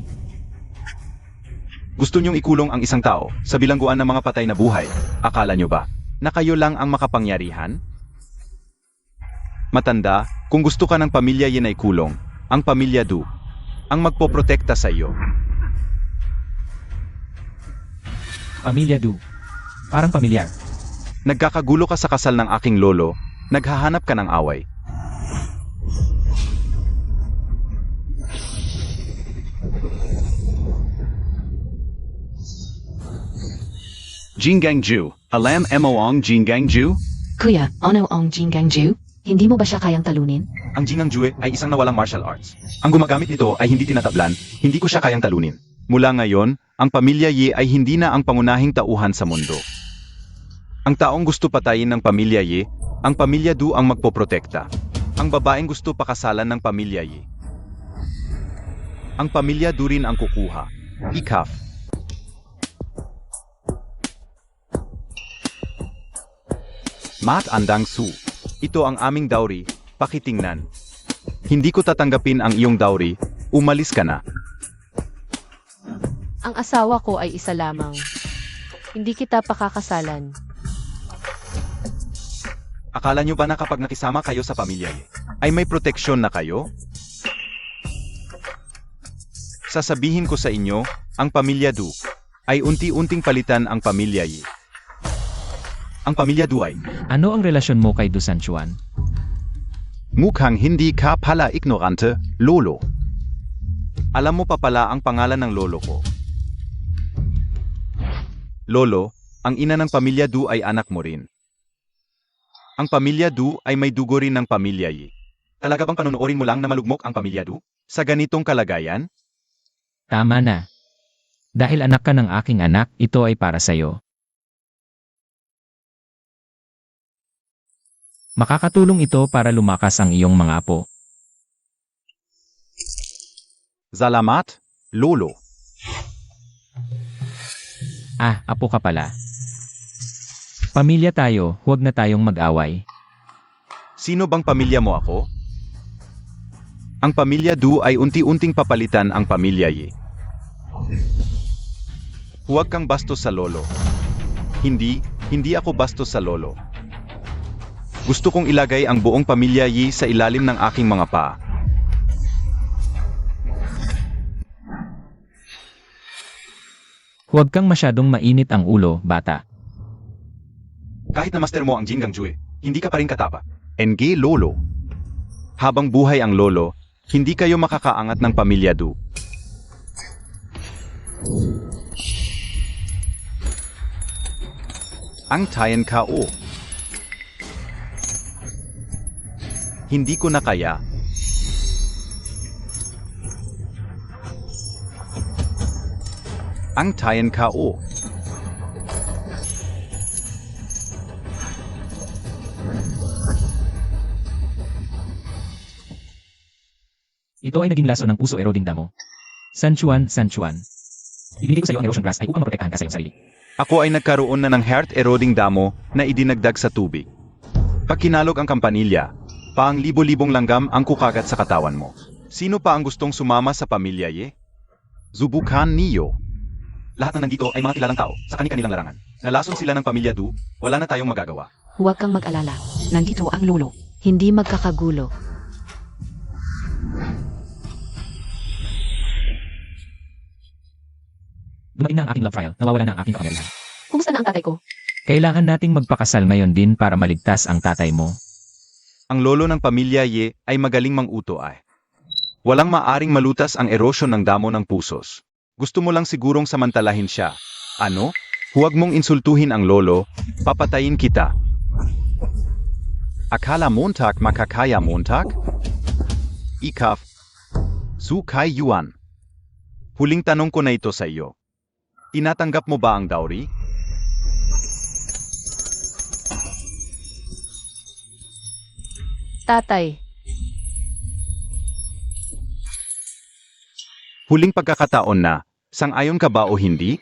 Gusto niyong ikulong ang isang tao sa bilangguan ng mga patay na buhay. Akala niyo ba na kayo lang ang makapangyarihan? Matanda, kung gusto ka ng pamilya Yin ay kulong, ang pamilya Du ang magpoprotekta sa iyo. Pamilya Du. Parang pamilyar. Nagkakagulo ka sa kasal ng aking lolo, naghahanap ka ng away. Jingangju, alam mo ang Jingangju? Kuya, ano ang Jingangju? Hindi mo ba siya kayang talunin? Ang Jingangju ay isang nawalang martial arts. Ang gumagamit nito ay hindi tinatablan, hindi ko siya kayang talunin. Mula ngayon, ang pamilya Yi ay hindi na ang pangunahing tauhan sa mundo. Ang taong gusto patayin ng pamilya Yi, ang pamilya Du ang magpoprotekta. Ang babaeng gusto pakasalan ng pamilya Yi. Ang pamilya Du rin ang kukuha. Ikaf. Mat Andang Su. Ito ang aming dowry, pakitingnan. Hindi ko tatanggapin ang iyong dowry, umalis ka na. Ang asawa ko ay isa lamang. Hindi kita pakakasalan. Akala nyo ba na kapag nakisama kayo sa pamilya Ye, ay may proteksyon na kayo? Sasabihin ko sa inyo, ang pamilya Du ay unti-unting palitan ang pamilya Ye. Ang pamilya Du ay, Ano ang relasyon mo kay Du Sanchuan? mukhang hindi ka pala ignorante, lolo. Alam mo pa pala ang pangalan ng lolo ko. Lolo, ang ina ng pamilya Du ay anak mo rin. Ang pamilya Du ay may dugo rin ng pamilya Yi. Talaga bang panunuorin mo lang na malugmok ang pamilya Du? Sa ganitong kalagayan? Tama na. Dahil anak ka ng aking anak, ito ay para sa'yo. Makakatulong ito para lumakas ang iyong mga apo. Salamat, lolo. Ah, apo ka pala. Pamilya tayo, huwag na tayong mag-away. Sino bang pamilya mo ako? Ang pamilya Du ay unti-unting papalitan ang pamilya Yi. Huwag kang bastos sa lolo. Hindi ako bastos sa lolo. Gusto kong ilagay ang buong pamilya Yi sa ilalim ng aking mga paa. Huwag kang masyadong mainit ang ulo, bata. Kahit na master mo ang Jingang Jue, hindi ka pa rin katapa. NG lolo. Habang buhay ang lolo, hindi kayo makakaangat ng pamilya Du. Ang tayan ka o. Hindi ko na kaya. Ang tayan ka o. Ito ay naging laso ng puso eroding damo. Sanchuan. Ibinigay ko sa iyo ang erosion grass ay upang maprotektahan ka sa iyong sarili. Ako ay nagkaroon na ng heart-eroding damo na idinagdag sa tubig. Pag kinalog ang kampanilya, paang libo-libong langgam ang kukagat sa katawan mo. Sino pa ang gustong sumama sa pamilya Ye? Subukan niyo. Lahat ng nandito ay mga kilalang tao sa kani-kanilang larangan. Nalason sila ng pamilya Du, wala na tayong magagawa. Huwag kang mag-alala. Nandito ang lolo. Hindi magkakagulo. Dumating na ang aking love trial, nawawala na ang aking kapangyarihan. Kumusta na ang tatay ko? Kailangan nating magpakasal ngayon din para maligtas ang tatay mo. Ang lolo ng pamilya Ye ay magaling manguto ay. Walang maaring malutas ang erosyon ng damo ng pusos. Gusto mo lang sigurong samantalahin siya. Ano? Huwag mong insultuhin ang lolo, papatayin kita. Akala montak makakaya montak? Ikaf. Su Kai Yuan. Huling tanong ko na ito sa iyo. Tinatanggap mo ba ang dowry? Tatay, Huling pagkakataon na, sang-ayon ka ba o hindi?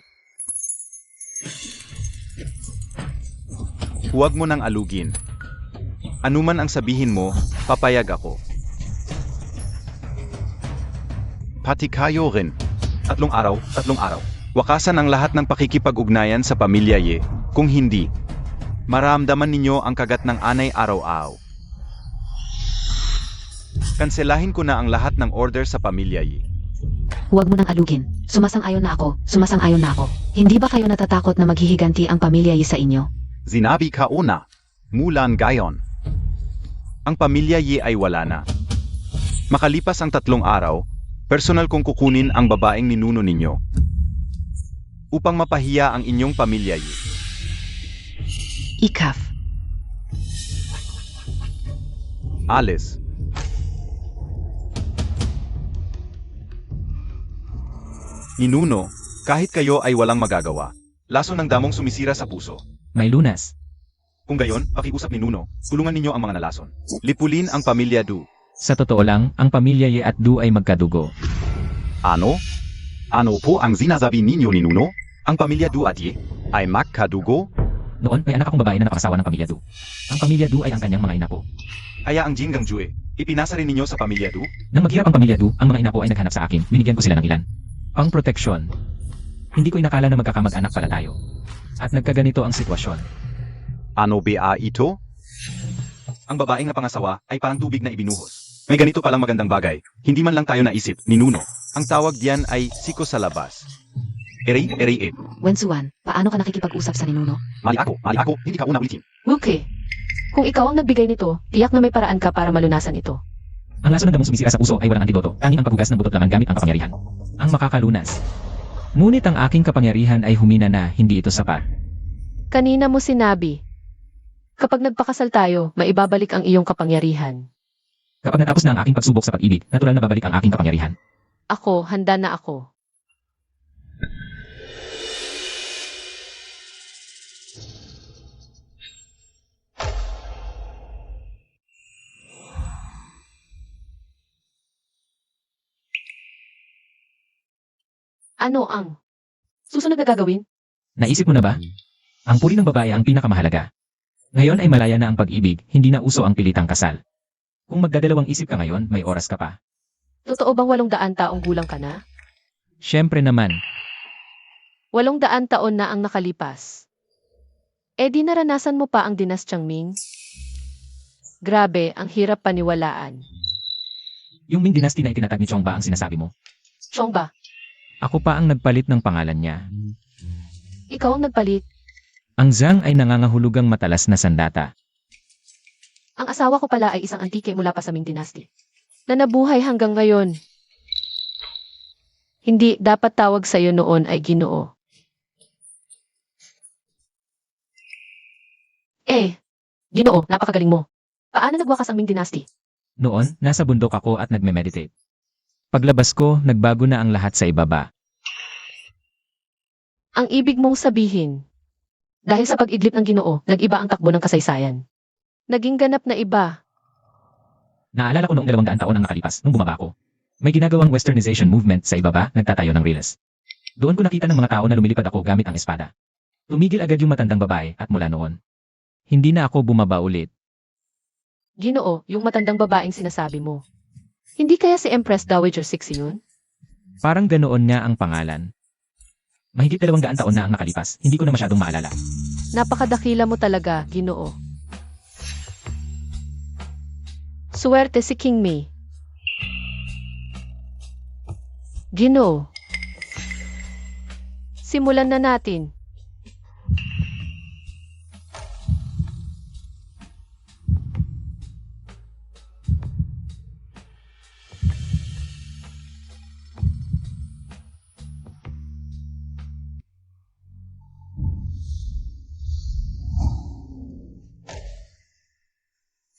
Huwag mo nang alugin. Anuman ang sabihin mo, papayag ako. Pati kayo rin. 3 araw. Wakasan ang lahat ng pakikipag-ugnayan sa pamilya Ye. Kung hindi, maramdaman ninyo ang kagat ng anay araw-araw. Kanselahin ko na ang lahat ng order sa pamilya Ye. Huwag mo nang alugin. Sumasang-ayon na ako. Hindi ba kayo natatakot na maghihiganti ang pamilya sa inyo? Zinabi ka una. Mulan gayon. Ang pamilya Ye ay wala na. Makalipas ang 3 araw, personal kong kukunin ang babaeng ninuno ninyo. Upang mapahiya ang inyong pamilya Ye. Ikaf. Alice. Ninuno, kahit kayo ay walang magagawa. Laso ng damong sumisira sa puso. May lunas. Kung gayon, pakiusap ni Nuno, tulungan ninyo ang mga nalason. Lipulin ang pamilya Du. Sa totoo lang, ang pamilya Ye at Du ay magkadugo. Ano? Ano po ang sinasabi ninyo ni Nuno? Ang pamilya Du at Ye ay magkadugo? Noon, may anak akong babae na napakasawa ng pamilya Du. Ang pamilya Du ay ang kanyang mga inapo. Kaya ang Jingang Jue, ipinasa rin ninyo sa pamilya Du? Nang maghirap ang pamilya Du, ang mga inapo ay naghanap sa akin, binigyan ko sila ng ilan. Pang proteksyon. Hindi ko inakala na magkakamag-anak pala tayo. At nagkaganito ang sitwasyon. Ano ba ito? Ang babaeng napangasawa ay parang tubig na ibinuhos. May ganito palang magandang bagay. Hindi man lang tayo naisip ni Nuno. Ang tawag diyan ay siko sa labas. Eri. Wensuan, paano ka nakikipag-usap sa ninuno? Mali ako, hindi ka una ulitin. Wilkie, kung ikaw ang nagbigay nito, tiyak na may paraan ka para malunasan ito. Ang laso ng damong sumisira sa puso ay walang antidoto. Tanging ang paghugas ng butot lamang gamit ang kapangyarihan. Ang makakalunas. Ngunit ang aking kapangyarihan ay humina na, hindi ito sapat. Kanina mo sinabi, kapag nagpakasal tayo, maibabalik ang iyong kapangyarihan. Kapag natapos na ang aking pagsubok sa pag-ibig, natural na babalik ang aking kapangyarihan. Ako, handa na ako. Ano ang susunod na gagawin? Naisip mo na ba? Ang puri ng babae ang pinakamahalaga. Ngayon ay malaya na ang pag-ibig, hindi na uso ang pilitang kasal. Kung magdadalawang isip ka ngayon, may oras ka pa. Totoo bang 800 taong gulang ka na? Siyempre naman, 800 taon na ang nakalipas. E di naranasan mo pa ang dinastyang Ming? Grabe, ang hirap paniwalaan. yung Ming Dynasty na itinatag ni Chongba ang sinasabi mo. Chongba, Ako pa ang nagpalit ng pangalan niya. ikaw ang nagpalit. Ang Zhang ay nangangahulugang matalas na sandata. Ang asawa ko pala ay isang antike mula pa sa Ming Dynasty. Na nabuhay hanggang ngayon. Hindi dapat tawag sa'yo noon ay Ginoo. Ginoo, napakagaling mo. Paano nagwakas ang Ming Dynasty? Noon, nasa bundok ako at nagme-meditate. Paglabas ko, nagbago na ang lahat sa ibaba. Ang ibig mong sabihin, dahil sa pag-idlip ng Ginoo, nag-iba ang takbo ng kasaysayan. Naging ganap na iba. Naalala ko noong 200 taon ang nakalipas, nung bumaba ako. May ginagawang westernization movement sa ibaba, nagtatayo ng riles. Doon ko nakita ng mga tao na lumilipad ako gamit ang espada. Tumigil agad yung matandang babae at mula noon, hindi na ako bumaba ulit. Ginoo, yung matandang babaeng sinasabi mo. Hindi kaya si Empress Dowager Cixi yun? Parang ganoon nga ang pangalan. Mahigit 200 taon na ang nakalipas, hindi ko na masyadong maalala. Napakadakila mo talaga, Ginoo. Suwerte si King Mei. Ginoo. Simulan na natin.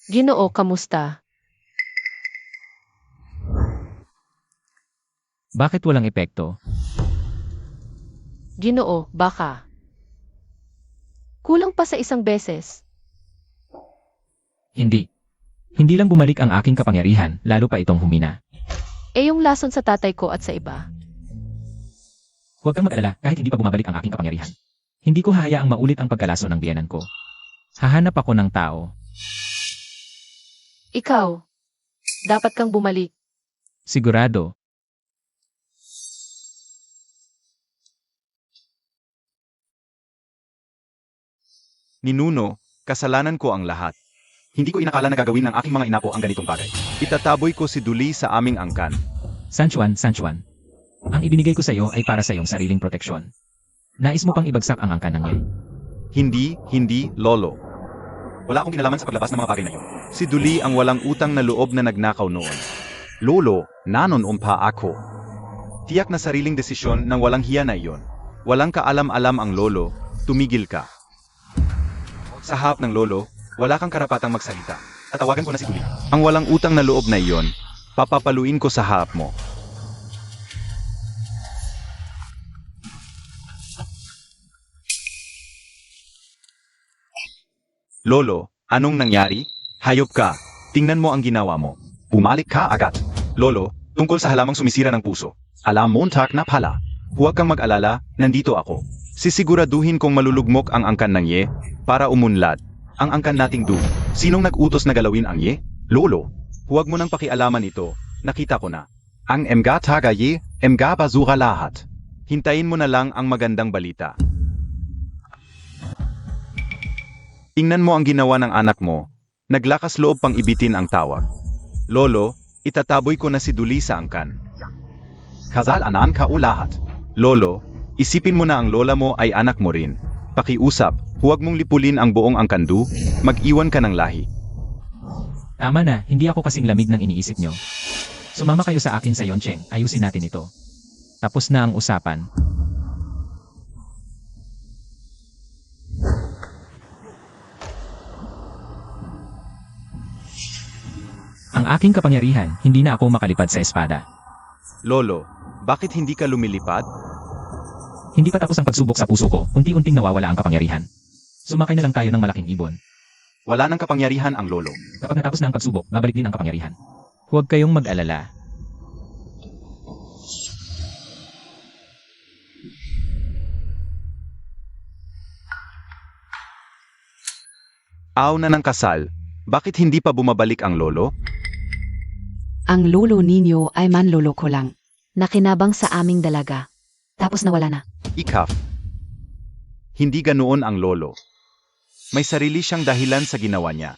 Ginoo, kamusta? Bakit walang epekto? Ginoo, baka. Kulang pa sa isang beses. Hindi. Hindi lang bumalik ang aking kapangyarihan, lalo pa itong humina. Yung lason sa tatay ko at sa iba. Huwag kang mag-alala kahit hindi pa bumabalik ang aking kapangyarihan. Hindi ko hahayaang maulit ang pagkalaso ng biyanan ko. Hahanap ako ng tao. Ikaw, dapat kang bumalik. Sigurado. Ni Nuno, kasalanan ko ang lahat. Hindi ko inakala na gagawin ng aking mga inapo ang ganitong bagay. Itataboy ko si Duli sa aming angkan. San Juan. Ang ibinigay ko sa iyo ay para sa iyong sariling proteksyon. Nais mo pang ibagsak ang angkan ng Ye. Hindi, Lolo. Wala akong kinalaman sa paglabas ng mga bagay na iyon. Si Duli ang walang utang na loob na nagnakaw noon. Lolo, nanon umpa ako. Tiyak na sariling desisyon ng walang hiya na iyon. Walang kaalam-alam ang Lolo, tumigil ka. Sa harap ng Lolo, wala kang karapatang magsalita. Tatawagan ko na si Duli. Ang walang utang na loob na iyon, papapaluin ko sa harap mo. Lolo, anong nangyari? Hayop ka. Tingnan mo ang ginawa mo. Bumalik ka agad. Lolo, tungkol sa halamang sumisira ng puso. Alam montak na pala. Huwag kang mag-alala, nandito ako. Sisiguraduhin kong malulugmok ang angkan ng Ye para umunlad. Ang angkan nating Du. Sinong nag-utos na galawin ang Ye? Lolo, huwag mo nang pakialaman ito. Nakita ko na. Ang mga taga Ye, mga basura lahat. Hintayin mo na lang ang magandang balita. Tingnan mo ang ginawa ng anak mo. Naglakas loob pang ibitin ang tawag. Lolo, itataboy ko na si Duli sa angkan. Kasalanan ka lahat. Lolo, isipin mo na ang lola mo ay anak mo rin. Pakiusap, huwag mong lipulin ang buong angkandu, mag-iwan ka ng lahi. Tama na, hindi ako kasing lamig ng iniisip nyo. Sumama kayo sa akin sa Yoncheng, ayusin natin ito. Tapos na ang usapan. Ang aking kapangyarihan, hindi na ako makalipad sa espada. Lolo, bakit hindi ka lumilipad? Hindi pa tapos ang pagsubok sa puso ko, unti-unting nawawala ang kapangyarihan. Sumakay na lang tayo ng malaking ibon. Wala nang kapangyarihan ang lolo. Kapag natapos na ang pagsubok, babalik din ang kapangyarihan. Huwag kayong mag-alala. Aw na ng kasal, bakit hindi pa bumabalik ang lolo? Ang lolo ninyo ay manlolo ko lang. Nakinabang sa aming dalaga. Tapos nawala na. Ikaf. Hindi ganoon ang lolo. May sarili siyang dahilan sa ginawa niya.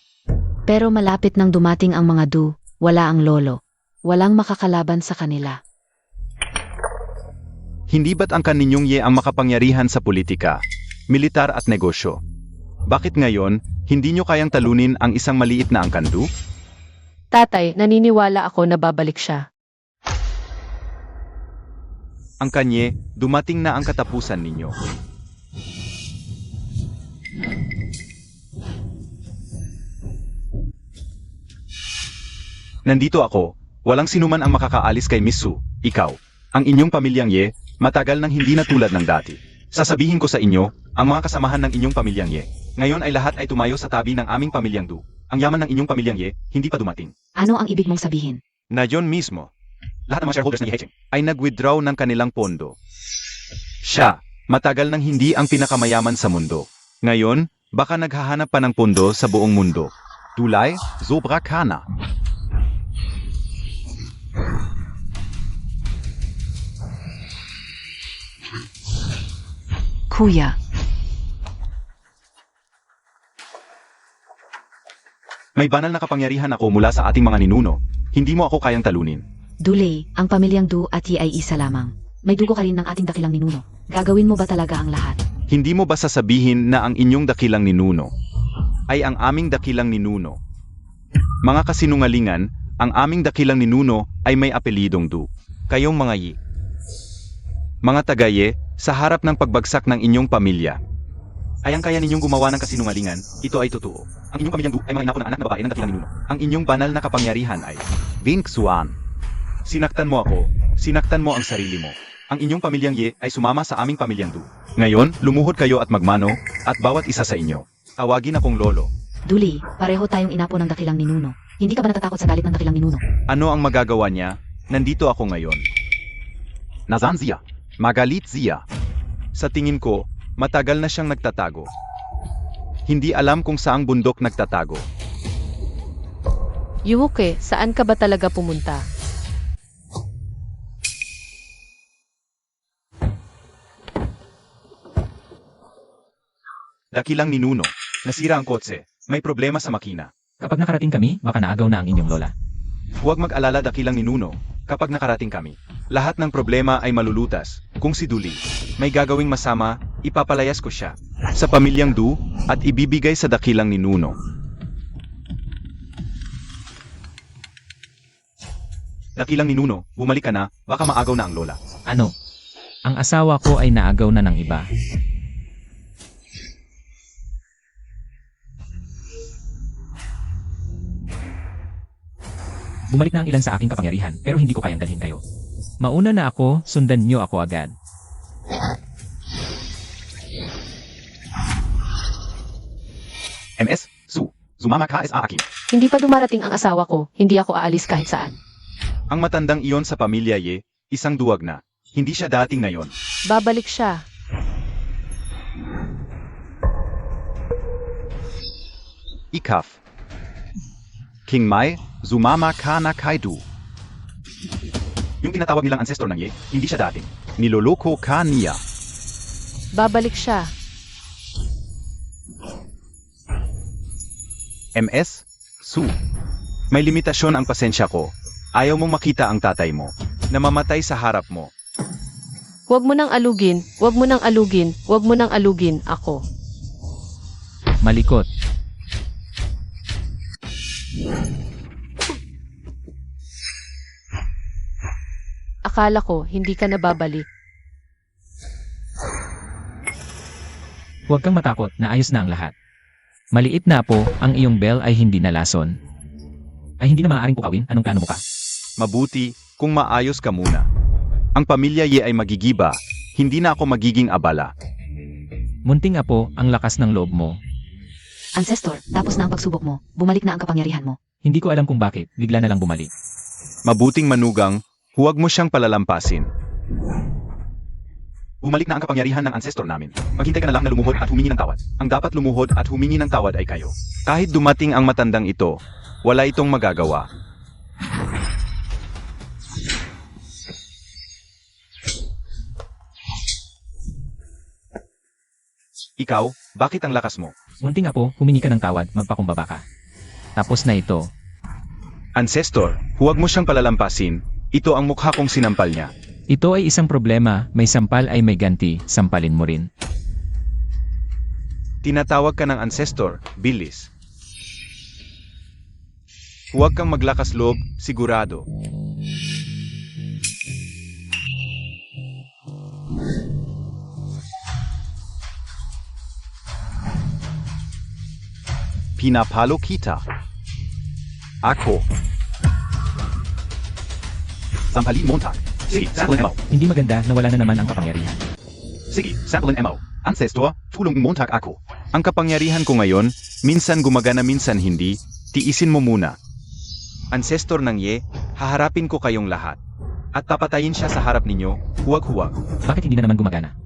Pero malapit nang dumating ang mga du, wala ang lolo. Walang makakalaban sa kanila. Hindi ba't ang kaninyong ye ang makapangyarihan sa politika, militar at negosyo? Bakit ngayon, hindi nyo kayang talunin ang isang maliit na angkandu? Tatay, naniniwala ako na babalik siya. Ang kanye, dumating na ang katapusan ninyo. Nandito ako, walang sinuman ang makakaalis kay Miss Su, ikaw. Ang inyong pamilyang ye, matagal nang hindi na tulad ng dati. Sasabihin ko sa inyo, ang mga kasamahan ng inyong pamilyang ye, ngayon ay lahat ay tumayo sa tabi ng aming pamilyang du. Ang yaman ng inyong pamilyang ye, hindi pa dumating. Ano ang ibig mong sabihin? Na yon mismo, lahat ng mga shareholders ng Yehecheng ay nag-withdraw ng kanilang pondo. Siya, matagal nang hindi ang pinakamayaman sa mundo. Ngayon, baka naghahanap pa ng pondo sa buong mundo. Tulay, sobra kana. Kuya, May banal na kapangyarihan ako mula sa ating mga ninuno. Hindi mo ako kayang talunin. Dulay, ang pamilyang du at yi ay isa lamang. May dugo ka rin ng ating dakilang ninuno. Gagawin mo ba talaga ang lahat? Hindi mo ba sasabihin na ang inyong dakilang ninuno ay ang aming dakilang ninuno? Mga kasinungalingan, ang aming dakilang ninuno ay may apelidong du. Kayong mga yi. Mga tagaye, sa harap ng pagbagsak ng inyong pamilya, ay ang kaya ninyong gumawa ng kasinungalingan, ito ay totoo. Ang inyong pamilyang du ay mga inako ng anak na babae ng dakilang ninuno. Ang inyong banal na kapangyarihan ay Vink Suan. Sinaktan mo ako, sinaktan mo ang sarili mo. Ang inyong pamilyang ye ay sumama sa aming pamilyang du. Ngayon, lumuhod kayo at magmano, at bawat isa sa inyo. Tawagin akong lolo. Dulay, pareho tayong inapo ng dakilang ninuno. Hindi ka ba natatakot sa galit ng dakilang ninuno? Ano ang magagawa niya? Nandito ako ngayon. Nazan siya. Magalit siya. Sa tingin ko, matagal na siyang nagtatago. Hindi alam kung saang bundok nagtatago. Yuhuke, saan ka ba talaga pumunta? Dakilang ninuno. Nasira ang kotse. May problema sa makina. Kapag nakarating kami, baka naagaw na ang inyong lola. Huwag mag-alala dakilang ninuno. Kapag nakarating kami, lahat ng problema ay malulutas. Kung si Duli may gagawing masama, ipapalayas ko siya sa pamilyang Du at ibibigay sa dakilang ninuno. Dakilang ninuno, bumalik ka na, baka maagaw na ang lola. Ano? Ang asawa ko ay naagaw na ng iba. Bumalik na ang ilan sa aking kapangyarihan, pero hindi ko kayang dalhin kayo. Mauna na ako, sundan niyo ako agad. MS, Su, sumama ka sa akin. Hindi pa dumarating ang asawa ko, hindi ako aalis kahit saan. Ang matandang iyon sa pamilya Ye, isang duwag na. Hindi siya dating ngayon. Babalik siya. Ikaf. King Mai, sumama ka na kay Du. Yung tinatawag nilang ancestor ng Ye, hindi siya dating. Niloloko ka niya. Babalik siya. MS? Su. May limitasyon ang pasensya ko. Ayaw mong makita ang tatay mo. Namamatay sa harap mo. Huwag mo nang alugin, huwag mo nang alugin, huwag mo nang alugin ako. Malikot. Akala ko hindi ka na babalik. Huwag kang matakot na ayos na ang lahat. Maliit na po, ang iyong bell ay hindi nalason. Ay hindi na maaaring pukawin, anong plano mo pa? Mabuti kung maayos ka muna. Ang pamilya Ye ay magigiba. Hindi na ako magiging abala. Munting apo, ang lakas ng loob mo. Ancestor, tapos na ang pagsubok mo. Bumalik na ang kapangyarihan mo. Hindi ko alam kung bakit, bigla na lang bumalik. Mabuting manugang, huwag mo siyang palalampasin. Bumalik na ang kapangyarihan ng ancestor namin. Maghintay ka na lang na lumuhod at humingi ng tawad. Ang dapat lumuhod at humingi ng tawad ay kayo. Kahit dumating ang matandang ito, wala itong magagawa. Ikaw, bakit ang lakas mo? Munting apo, humingi ka ng tawad, magpakumbaba ka. Tapos na ito. Ancestor, huwag mo siyang palalampasin. Ito ang mukha kong sinampal niya. Ito ay isang problema, may sampal ay may ganti, sampalin mo rin. Tinatawag ka ng ancestor, bilis. Huwag kang maglakas loob, sigurado. Pinapalo kita. Ako. Sampalin Montag. Sige, sample mo. Hindi maganda na wala na naman ang kapangyarihan. Sige, sample mo. Ancestor, tulong Montag ako. Ang kapangyarihan ko ngayon, minsan gumagana minsan hindi, tiisin mo muna. Ancestor ng Ye, haharapin ko kayong lahat. At papatayin siya sa harap ninyo, huwag-huwag. Bakit hindi na naman gumagana?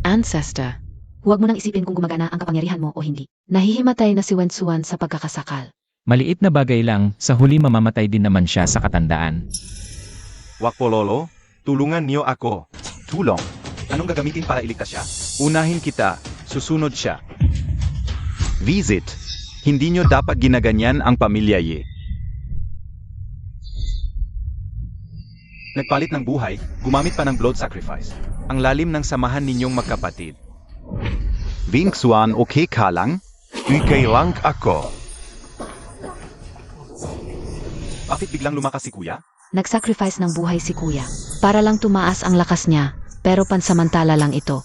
Ancestor. Huwag mo nang isipin kung gumagana ang kapangyarihan mo o hindi. Nahihimatay na si Wensuan sa pagkakasakal. Maliit na bagay lang, sa huli mamamatay din naman siya sa katandaan. Wakpo lolo, tulungan niyo ako. Tulong. Anong gagamitin para iligtas siya? Unahin kita, susunod siya. Visit. Hindi niyo dapat ginaganyan ang pamilya Ye. Nagpalit ng buhay, gumamit pa ng blood sacrifice. Ang lalim ng samahan ninyong magkapatid. Vingsuan okay ka lang? Okay lang ako. Bakit biglang lumakas si kuya? Nag-sacrifice ng buhay si kuya. Para lang tumaas ang lakas niya, pero pansamantala lang ito.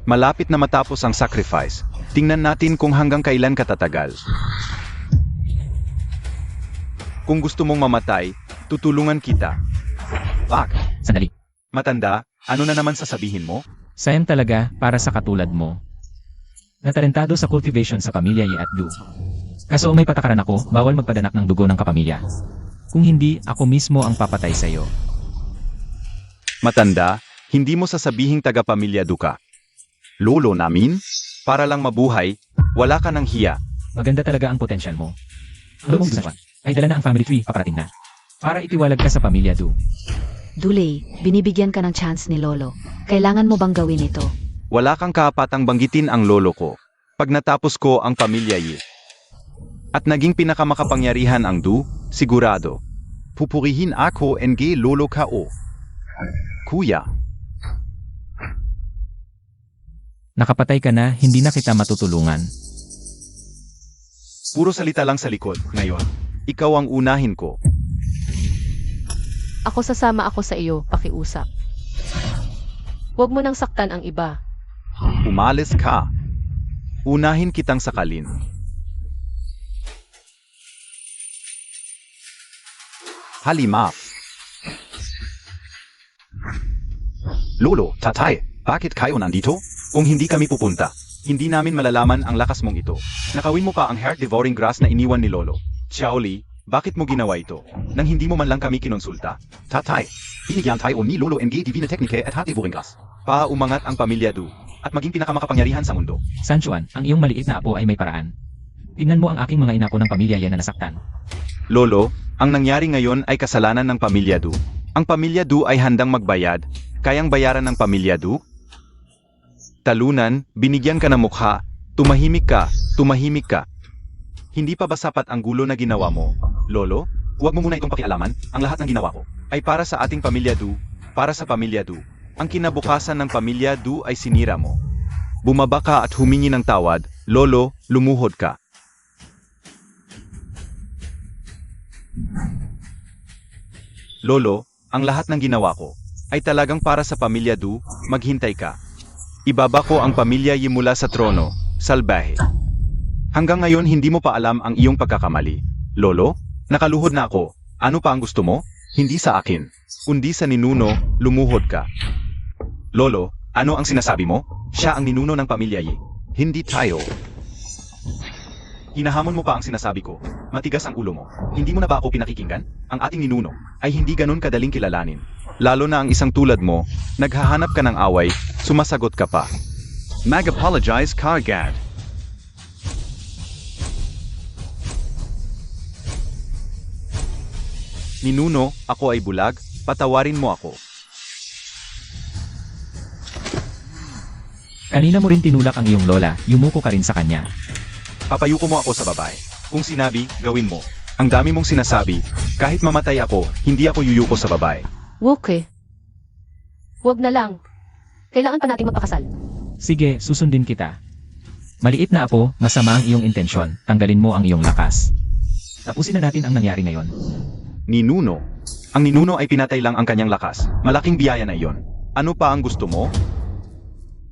Malapit na matapos ang sacrifice. Tingnan natin kung hanggang kailan katatagal. Kung gusto mong mamatay, tutulungan kita. Bak, Sandali. matanda, ano na naman sasabihin mo? Sayang talaga, para sa katulad mo. Natalentado sa cultivation sa pamilya Ye at Du. Kaso may patakaran ako, bawal magpadanak ng dugo ng kapamilya. Kung hindi, ako mismo ang papatay sa iyo. Matanda, hindi mo sasabihing taga-pamilya Duka. Lolo namin? Para lang mabuhay, wala ka ng hiya. Maganda talaga ang potential mo. Alam mo, Busan, ay dala na ang family tree, paparating na. Para itiwalag ka sa pamilya Du. Dulay, binibigyan ka ng chance ni Lolo. Kailangan mo bang gawin ito? Wala kang kapatang banggitin ang lolo ko. Pag natapos ko ang pamilya Ye. At naging pinakamakapangyarihan ang Du, sigurado. Pupurihin ako NG lolo ka o. Kuya. Nakapatay ka na, hindi na kita matutulungan. Puro salita lang sa likod, ngayon. Ikaw ang unahin ko. Ako sasama ako sa iyo, pakiusap. Huwag mo nang saktan ang iba. Umalis ka. Unahin kitang sakalin. Halima. Lolo, tatay, bakit kayo nandito? Kung hindi kami pupunta, hindi namin malalaman ang lakas mong ito. Nakawin mo pa ang heart-devouring grass na iniwan ni Lolo. Xiaoli, bakit mo ginawa ito? Nang hindi mo man lang kami kinonsulta? Tatay, binigyan tayo ni Lolo NG Divina Technique at heart-devouring grass. Paumangat ang pamilya Du, at maging pinakamakapangyarihan sa mundo. Sanchuan, ang iyong maliit na apo ay may paraan. Tingnan mo ang aking mga inapo ng pamilya Ye na nasaktan. Lolo, Ang nangyari ngayon ay kasalanan ng Pamilya Du. Ang Pamilya Du ay handang magbayad. Kayang bayaran ng Pamilya Du? Talunan, binigyan ka ng mukha. Tumahimik ka, tumahimik ka. Hindi pa ba sapat ang gulo na ginawa mo, Lolo? Huwag mo muna itong pakialaman. Ang lahat ng ginawa ko ay para sa ating Pamilya Du, para sa Pamilya Du. Ang kinabukasan ng Pamilya Du ay sinira mo. Bumaba ka at humingi ng tawad. Lolo, lumuhod ka. Lolo, ang lahat ng ginawa ko ay talagang para sa Pamilya Du. Maghintay ka. Ibaba ko ang Pamilya Yi mula sa trono, salbahe. Hanggang ngayon hindi mo pa alam ang iyong pagkakamali. Lolo, nakaluhod na ako. Ano pa ang gusto mo? Hindi sa akin, kundi sa ninuno. Lumuhod ka. Lolo, ano ang sinasabi mo? Siya ang ninuno ng Pamilya Yi. Hindi tayo. Hinahamon mo pa ang sinasabi ko. Matigas ang ulo mo. Hindi mo na ba ako pinakikinggan? Ang ating ninuno ay hindi ganun kadaling kilalanin. Lalo na ang isang tulad mo, naghahanap ka ng away, sumasagot ka pa. Mag-apologize ka agad. Ninuno, ako ay bulag, patawarin mo ako. Kanina mo rin tinulak ang iyong lola, yumuko ka rin sa kanya. Papayuko mo ako sa babae. Kung sinabi, gawin mo. Ang dami mong sinasabi, kahit mamatay ako, hindi ako yuyuko sa babae. Woke. Huwag na lang. Kailangan pa nating magpakasal. Sige, susundin kita. Maliit na apo, masama ang iyong intensyon, tanggalin mo ang iyong lakas. Tapusin na natin ang nangyari ngayon. Ninuno. Ang ninuno ay pinatay lang ang kanyang lakas. Malaking biyaya na iyon. Ano pa ang gusto mo?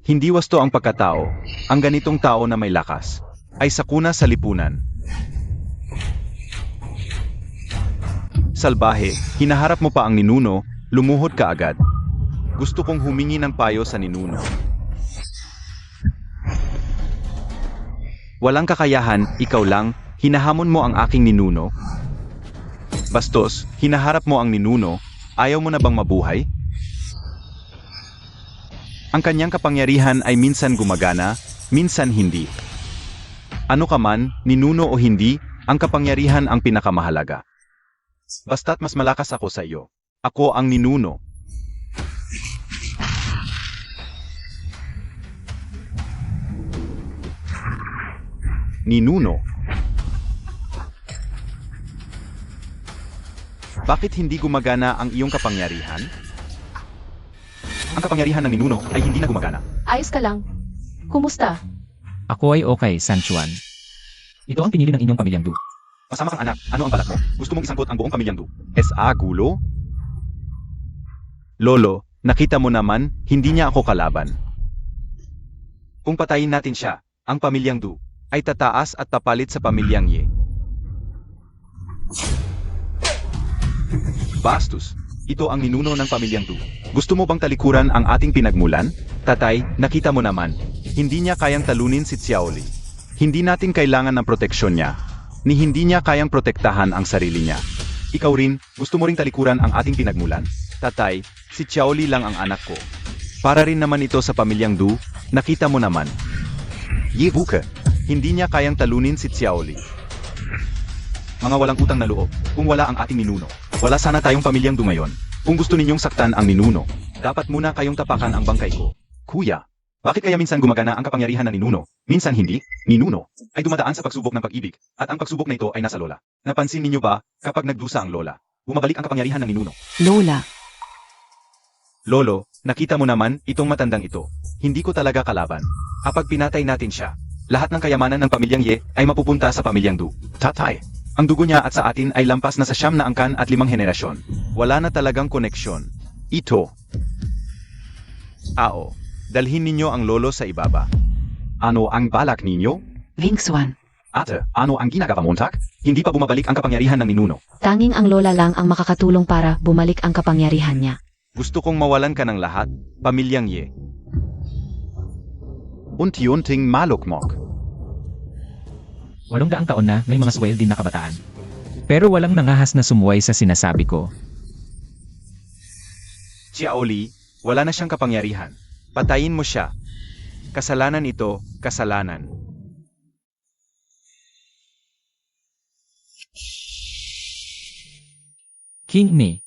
Hindi wasto ang pagkatao. Ang ganitong tao na may lakas ay sakuna sa lipunan. Salbahe, hinaharap mo pa ang ninuno, lumuhod ka agad. Gusto kong humingi ng payo sa ninuno. Walang kakayahan, ikaw lang, hinahamon mo ang aking ninuno. Bastos, hinaharap mo ang ninuno, ayaw mo na bang mabuhay? Ang kanyang kapangyarihan ay minsan gumagana, minsan hindi. Ano ka man, ninuno o hindi, ang kapangyarihan ang pinakamahalaga. Basta't mas malakas ako sa iyo. Ako ang ninuno. Ninuno. Bakit hindi gumagana ang iyong kapangyarihan? Ang kapangyarihan ng ninuno ay hindi na gumagana. Ayos ka lang. Kumusta? Ako ay okay, San Juan. Ito ang pinili ng inyong pamilyang Du. Masama kang anak, ano ang balak mo? Gusto mong isangkot ang buong pamilyang Du. S.A. Gulo? Lolo, nakita mo naman, hindi niya ako kalaban. Kung patayin natin siya, ang pamilyang Du ay tataas at tapalit sa pamilyang Ye. Bastos, ito ang ninuno ng pamilyang Du. Gusto mo bang talikuran ang ating pinagmulan? Tatay, nakita mo naman, hindi niya kayang talunin si Xiaoli. Hindi natin kailangan ng proteksyon niya, ni hindi niya kayang protektahan ang sarili niya. Ikaw rin, gusto mo ring talikuran ang ating pinagmulan? Tatay, si Xiaoli lang ang anak ko. Para rin naman ito sa pamilyang Du, nakita mo naman. Ye buka, hindi niya kayang talunin si Xiaoli. Mga walang utang na loob, kung wala ang ating ninuno, wala sana tayong pamilyang Du ngayon. Kung gusto ninyong saktan ang ninuno, dapat muna kayong tapakan ang bangkay ko. Kuya, bakit kaya minsan gumagana ang kapangyarihan ng ninuno, minsan hindi? Ninuno ay dumadaan sa pagsubok ng pag-ibig, at ang pagsubok na ito ay nasa lola. Napansin ninyo ba, kapag nagdusa ang lola, bumabalik ang kapangyarihan ng ninuno? Lola, Lolo, nakita mo naman, itong matandang ito. Hindi ko talaga kalaban. Kapag pinatay natin siya, lahat ng kayamanan ng pamilyang Ye ay mapupunta sa pamilyang Du. Tatay, ang dugo niya at sa atin ay lampas na sa 9 na angkan at 5 henerasyon. Wala na talagang koneksyon. Ito. Ao, dalhin ninyo ang lolo sa ibaba. Ano ang balak ninyo? Vingswan, Ate, ano ang ginagawa mo, Tak? Hindi pa bumabalik ang kapangyarihan ng ninuno. Tanging ang lola lang ang makakatulong para bumalik ang kapangyarihan niya. Gusto kong mawalan ka ng lahat, pamilyang Ye. Unti-unting malukmok. 800 taon na, may mga swell din na kabataan. Pero walang nangahas na sumuway sa sinasabi ko. Xiaoli, wala na siyang kapangyarihan. Patayin mo siya. Kasalanan ito, kasalanan. King Me.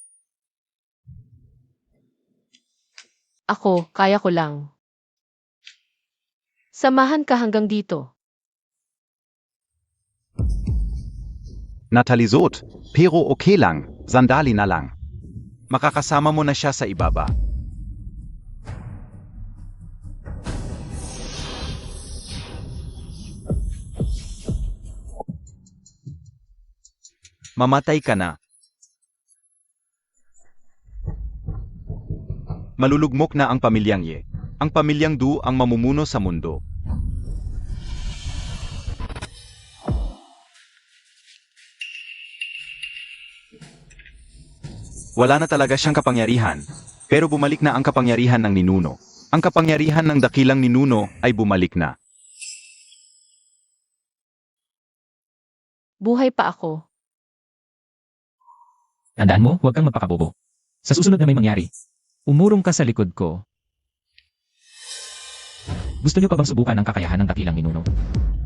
Ako, kaya ko lang. Samahan ka hanggang dito. Natalizot, pero okay lang, sandali na lang. Makakasama mo na siya sa ibaba. Mamatay ka na. Malulugmok na ang pamilyang Ye. Ang pamilyang Du ang mamumuno sa mundo. Wala na talaga siyang kapangyarihan, pero bumalik na ang kapangyarihan ng ninuno. Ang kapangyarihan ng dakilang ninuno ay bumalik na. Buhay pa ako. Tandaan mo, huwag kang magpakabobo. Sa susunod na may mangyari, umurong ka sa likod ko. Gusto niyo pa bang subukan ang kakayahan ng dakilang ninuno?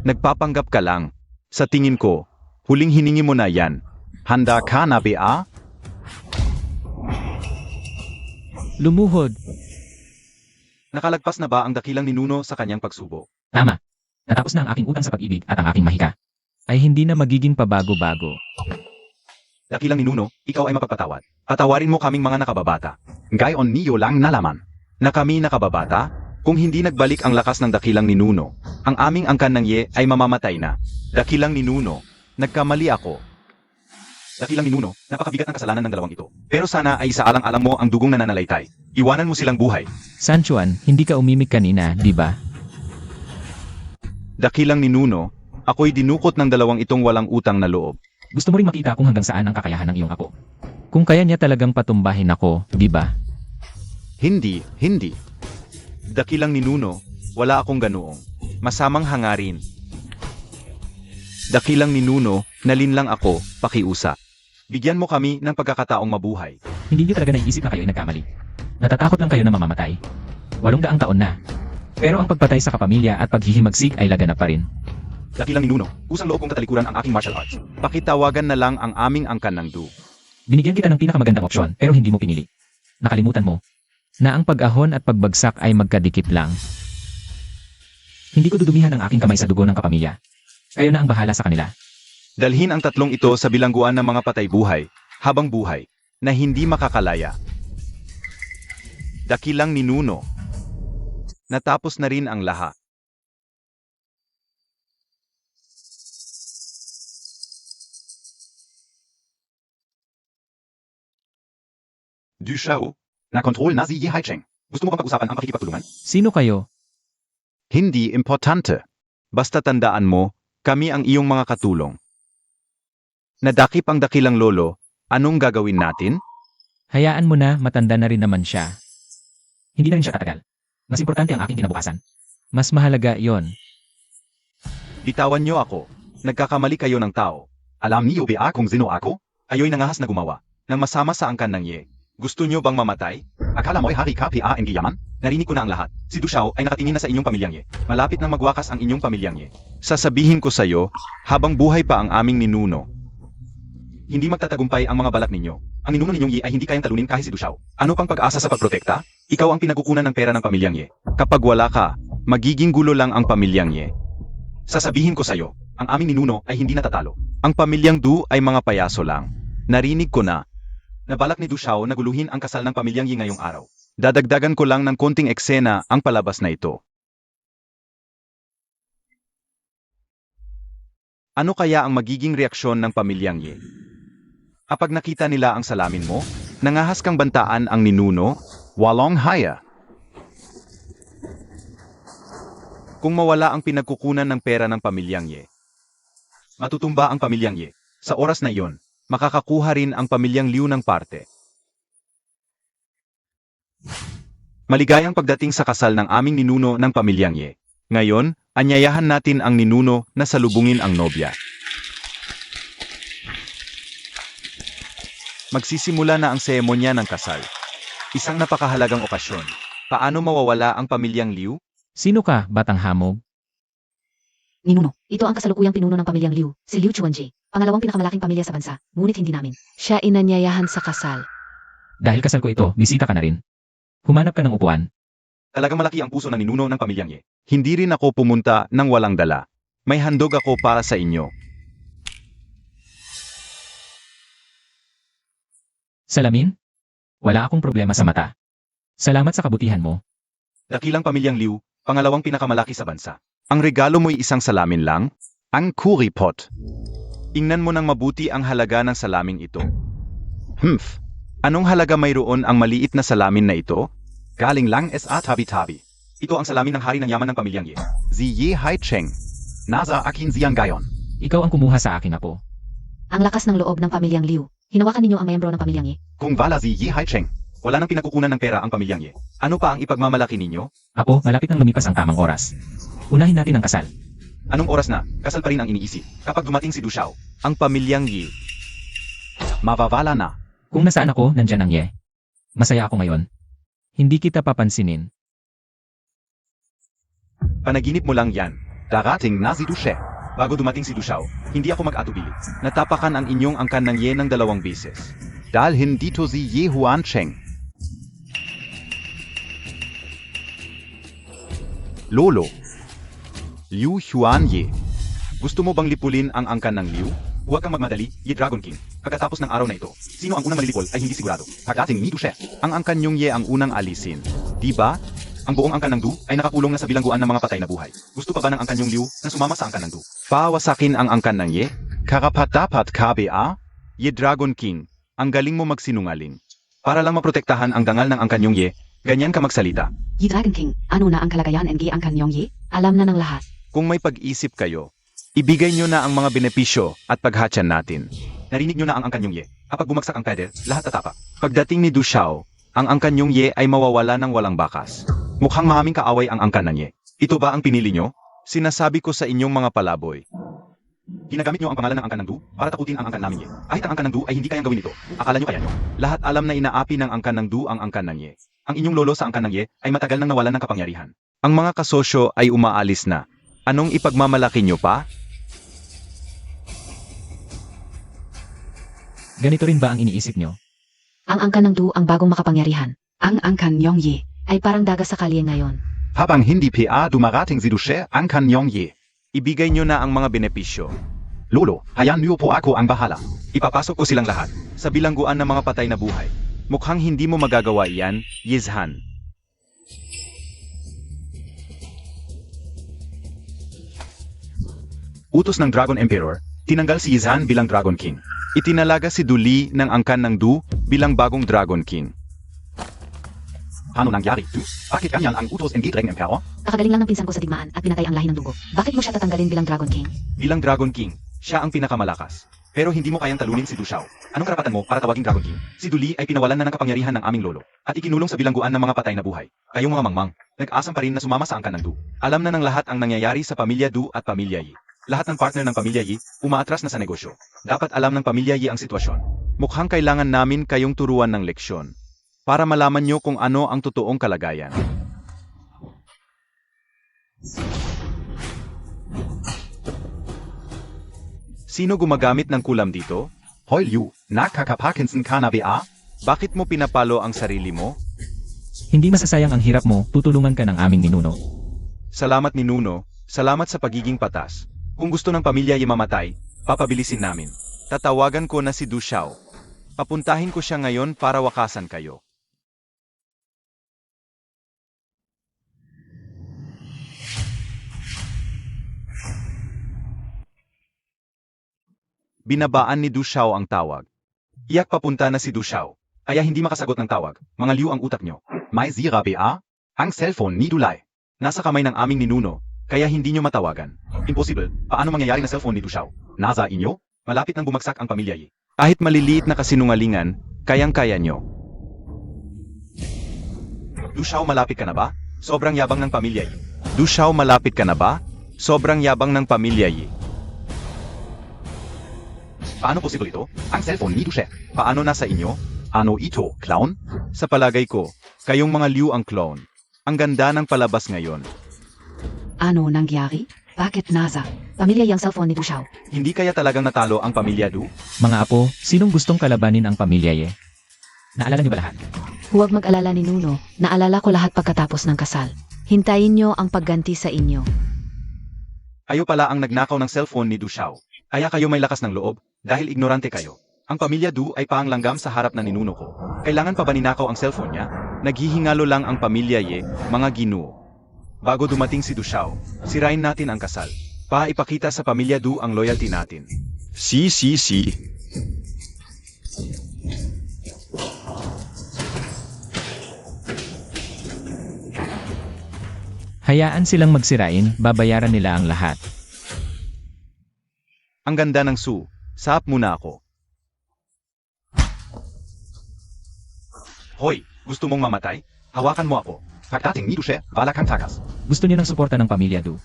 Nagpapanggap ka lang. Sa tingin ko, huling hiningi mo na yan. Handa ka na ba? Lumuhod. Nakalagpas na ba ang dakilang ninuno sa kanyang pagsubo? Tama. Natapos na ang aking utang sa pag-ibig at ang aking mahika. Ay hindi na magiging pabago-bago. Dakilang ninuno, ikaw ay mapagpatawad. Patawarin mo kaming mga nakababata. Gayon niyo lang nalaman na kami nakababata, kung hindi nagbalik ang lakas ng dakilang ninuno, ang aming angkan ng Ye ay mamamatay na. Dakilang ninuno, nagkamali ako. Dakilang ninuno, napakabigat ng kasalanan ng dalawang ito. Pero sana ay isaalang-alang mo ang dugong nananalaytay. Iwanan mo silang buhay. Sanchuan, hindi ka umimik kanina, di ba? Dakilang ninuno, ako'y dinukot ng dalawang itong walang utang na loob. Gusto mo rin makita kung hanggang saan ang kakayahan ng iyong apo. Kung kaya niya talagang patumbahin ako, di ba? Hindi. Dakilang ninuno, wala akong ganoong. Masamang hangarin. Dakilang ninuno, nalinlang ako, pakiusa. Bigyan mo kami ng pagkakataong mabuhay. Hindi niyo talaga naiisip na kayo ay nagkamali. Natatakot lang kayo na mamamatay. 800 taon na. Pero ang pagpatay sa kapamilya at paghihimagsik ay laganap pa rin. Dakilang ninuno, usang loob kong katalikuran ang aking martial arts. Pakitawagan na lang ang aming angkan ng Du. Binigyan kita ng pinakamagandang opsyon pero hindi mo pinili. Nakalimutan mo na ang pag-ahon at pagbagsak ay magkadikit lang. Hindi ko dudumihan ang aking kamay sa dugo ng kapamilya. Kayo na ang bahala sa kanila. Dalhin ang tatlong ito sa bilangguan ng mga patay buhay, habang buhay, na hindi makakalaya. Dakilang ninuno. Natapos na rin ang lahat. Du Shao, na-control na si Ye Haicheng. Gusto mo bang pag-usapan ang pakikipagtulungan? Sino kayo? Hindi importante. Basta tandaan mo, kami ang iyong mga katulong. Nadakip ang dakilang lolo, anong gagawin natin? Hayaan mo na, matanda na rin naman siya. Hindi na rin siya tatagal. Mas importante ang aking kinabukasan. Mas mahalaga yon. Bitawan niyo ako. Nagkakamali kayo ng tao. Alam niyo ba kung sino ako? Ayo'y nangahas na gumawa ng masama sa angkan ng Ye. Gusto niyo bang mamatay? Akala mo'y hari ka pa ang giyaman? Narinig ko na ang lahat. Si Du Shao ay nakatingin na sa inyong pamilyang Ye. Malapit nang magwakas ang inyong pamilyang Ye. Sasabihin ko sa'yo, habang buhay pa ang aming ninuno, hindi magtatagumpay ang mga balak ninyo. Ang ninuno ninyong Ye ay hindi kayang talunin kahit si Du Shao. Ano pang pag-asa sa pagprotekta? Ikaw ang pinagkukunan ng pera ng pamilyang Ye. Kapag wala ka, magiging gulo lang ang pamilyang Ye. Sasabihin ko sa'yo, ang aming ninuno ay hindi natatalo. Ang pamilyang Du ay mga payaso lang. Narinig ko na balak ni Du Shao na guluhin ang kasal ng pamilyang Ye ngayong araw. Dadagdagan ko lang ng konting eksena ang palabas na ito. Ano kaya ang magiging reaksyon ng pamilyang Ye? Kapag nakita nila ang salamin mo, nangahas kang bantaan ang ninuno, walong haya. Kung mawala ang pinagkukunan ng pera ng pamilyang Ye, matutumba ang pamilyang Ye. Sa oras na iyon, makakakuha rin ang pamilyang Liu ng parte. Maligayang pagdating sa kasal ng aming ninuno ng pamilyang Ye. Ngayon, anyayahan natin ang ninuno na salubungin ang nobya. Magsisimula na ang seremonya ng kasal. Isang napakahalagang okasyon. Paano mawawala ang pamilyang Liu? Sino ka, batang hamog? Ninuno, ito ang kasalukuyang pinuno ng pamilyang Liu, si Liu Chuanji. Pangalawang pinakamalaking pamilya sa bansa, ngunit hindi namin. Siya inanyayahan sa kasal. Dahil kasal ko ito, bisita ka na rin. Humanap ka ng upuan. Talagang malaki ang puso ng ninuno ng pamilyang Ye. Hindi rin ako pumunta ng walang dala. May handog ako para sa inyo. Salamin? Wala akong problema sa mata. Salamat sa kabutihan mo. Dakilang pamilyang Liu, pangalawang pinakamalaki sa bansa. Ang regalo mo'y isang salamin lang? Ang curry pot. Ingnan mo ng mabuti ang halaga ng salamin ito. Anong halaga mayroon ang maliit na salamin na ito? Galing lang sa tabi-tabi. Ito ang salamin ng hari ng yaman ng pamilyang Ye. Si Ye Haicheng. Nasa akin siyang gayon. Ikaw ang kumuha sa akin, apo. Ang lakas ng loob ng pamilyang Liu. Hinawakan ninyo ang miyembro ng pamilyang Ye. Kung wala si Ye Haicheng, wala nang pinagkukunan ng pera ang pamilyang Ye. Ano pa ang ipagmamalaki ninyo? Apo, malapit nang lumipas ang tamang oras. Unahin natin ang kasal. Anong oras na? Kasal pa rin ang iniisip. Kapag dumating si Du Xiao, ang pamilyang Ye, mawawala na. Kung nasaan ako, nandyan ang Ye. Masaya ako ngayon. Hindi kita papansinin. Panaginip mo lang yan. Darating na si Du She. Bago dumating si Du Xiao, hindi ako mag-atubili. Natapakan ang inyong angkan ng Ye ng 2 beses. Dalhin dito si Ye Huancheng. Lolo. Liu Huan Ye. Gusto mo bang lipulin ang angkan ng Liu? Huwag kang magmadali, Ye Dragon King. Pagkatapos ng araw na ito, sino ang unang malilipol ay hindi sigurado. Pagdating ni Du She, ang angkan niyong Ye ang unang alisin. Diba? Ang buong angkan ng Du ay nakakulong na sa bilangguan ng mga patay na buhay. Gusto pa ba ng angkan niyong Liu na sumama sa angkan ng Du? Pawasakin ang angkan ng Ye? Karapat-dapat KBA? Ye Dragon King, ang galing mo magsinungaling. Para lang maprotektahan ang dangal ng angkan niyong Ye, ganyan ka magsalita. Yi Dragon King, ano na ang kalagayan ng ang kanyang Ye? Alam na ng lahat. Kung may pag-isip kayo, ibigay nyo na ang mga benepisyo at paghatyan natin. Narinig nyo na ang angkan niyong Ye. Kapag bumagsak ang pedal, lahat tatapak. Pagdating ni Du Xiao, ang angkan niyong Ye ay mawawala ng walang bakas. Mukhang maraming kaaway ang angkan ng Ye. Ito ba ang pinili nyo? Sinasabi ko sa inyong mga palaboy. Ginagamit nyo ang pangalan ng angkan ng Du para takutin ang angkan namin Ye. Kahit ang angkan ng Du ay hindi kayang gawin ito. Akala nyo kaya nyo? Lahat alam na inaapi ng angkan ng Du ang angkan ng Ye. Ang inyong lolo sa angkan ng Ye ay matagal nang nawalan ng kapangyarihan. Ang mga kasosyo ay umaalis na. Anong ipagmamalaki nyo pa? Ganito rin ba ang iniisip nyo? Ang angkan ng Du ang bagong makapangyarihan. Ang angkan niyong Ye. Ay parang dagas sa kalye ngayon. Habang hindi PA dumarating si Du She, angkan niyong Ye. Ibigay nyo na ang mga benepisyo. Lolo, hayaan niyo po ako ang bahala. Ipapasok ko silang lahat sa bilangguan ng mga patay na buhay. Mukhang hindi mo magagawa iyan, Yizhan. Utos ng Dragon Emperor, tinanggal si Yizhan bilang Dragon King. Itinalaga si Du Li ng angkan ng Du bilang bagong Dragon King. Ano nangyari, Du? Bakit ganyan ang utos ng Dragon Emperor? Kakagaling lang ng pinsan ko sa digmaan at pinatay ang lahi ng dugo. Bakit mo siya tatanggalin bilang Dragon King? Bilang Dragon King, siya ang pinakamalakas. Pero hindi mo kayang talunin si Du Xiao. Anong karapatan mo para tawaging Dragon King? Si Du Li ay pinawalan na ng kapangyarihan ng aming lolo at ikinulong sa bilangguan ng mga patay na buhay. Kayong mga mangmang, nag-asam pa rin na sumama sa angkan ng Du. Alam na ng lahat ang nangyayari sa pamilya Du at pamilya Yi. Lahat ng partner ng pamilya Yi, umaatras na sa negosyo. Dapat alam ng pamilya Yi ang sitwasyon. Mukhang kailangan namin kayong turuan ng leksyon. Para malaman nyo kung ano ang totoong kalagayan. Sino gumagamit ng kulam dito? Hoy Liu, nakaka-Parkinson ka na ba? Bakit mo pinapalo ang sarili mo? Hindi masasayang ang hirap mo, tutulungan ka ng aming ninuno. Salamat ni Nuno, salamat sa pagiging patas. Kung gusto ng pamilya Yi mamatay, papabilisin namin. Tatawagan ko na si Du Xiao. Papuntahin ko siya ngayon para wakasan kayo. Binabaan ni Du Xiao ang tawag. Iyak papunta na si Du Xiao. Kaya hindi makasagot ng tawag. Mga liw ang utak nyo. May zira ba? Ang cellphone ni Dulay. Nasa kamay ng aming ninuno, kaya hindi nyo matawagan. Imposible. Paano mangyayari na cellphone ni Du Xiao? Nasa inyo? Malapit nang bumagsak ang pamilya Yi. Kahit maliliit na kasinungalingan, kayang-kaya nyo. Du Xiao, malapit ka na ba? Sobrang yabang ng pamilya Yi. Du Xiao, malapit ka na ba? Sobrang yabang ng pamilya Yi. Paano posible ito? Ang cellphone ni Du She. Paano nasa inyo? Ano ito, clown? Sa palagay ko, kayong mga liw ang clown. Ang ganda ng palabas ngayon. Ano nangyari? Bakit nasa? Pamilya Ye ang cellphone ni Du Xiao. Hindi kaya talagang natalo ang pamilya Du? Mga apo, sinong gustong kalabanin ang pamilya Ye? Naalala niyo ba lahat? Huwag mag-alala ni Nuno. Naalala ko lahat pagkatapos ng kasal. Hintayin nyo ang pagganti sa inyo. Kayo pala ang nagnakaw ng cellphone ni Du Xiao. Kaya kayo may lakas ng loob, dahil ignorante kayo. Ang pamilya Du ay paanglanggam sa harap ng ninuno ko. Kailangan pa ba ninakaw ang cellphone niya? Naghihingalo lang ang pamilya Ye, mga ginoo. Bago dumating si Du Xiao, sirain natin ang kasal. Ipakita sa pamilya Du ang loyalty natin. Si. Hayaan silang magsirain, babayaran nila ang lahat. Ang ganda ng Su. Saap muna ako. Hoy, gusto mong mamatay? Hawakan mo ako. Pagdating ni Du Xiao, bala kang takas. Gusto niyo ng suporta ng pamilya Du.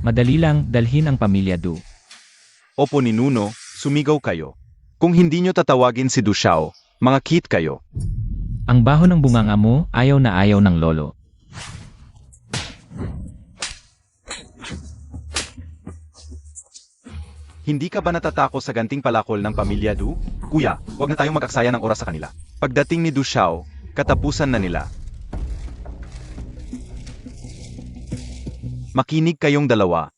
Madali lang dalhin ang pamilya Du. Opo ni Nuno, sumigaw kayo. Kung hindi nyo tatawagin si Du Xiao, mga kit kayo. Ang baho ng bunganga mo, ayaw na ayaw ng lolo. Hindi ka ba natatako sa ganting palakol ng pamilya Du? Kuya, wag na tayong mag-aksaya ng oras sa kanila. Pagdating ni Du Xiao, katapusan na nila. Makinig kayong dalawa.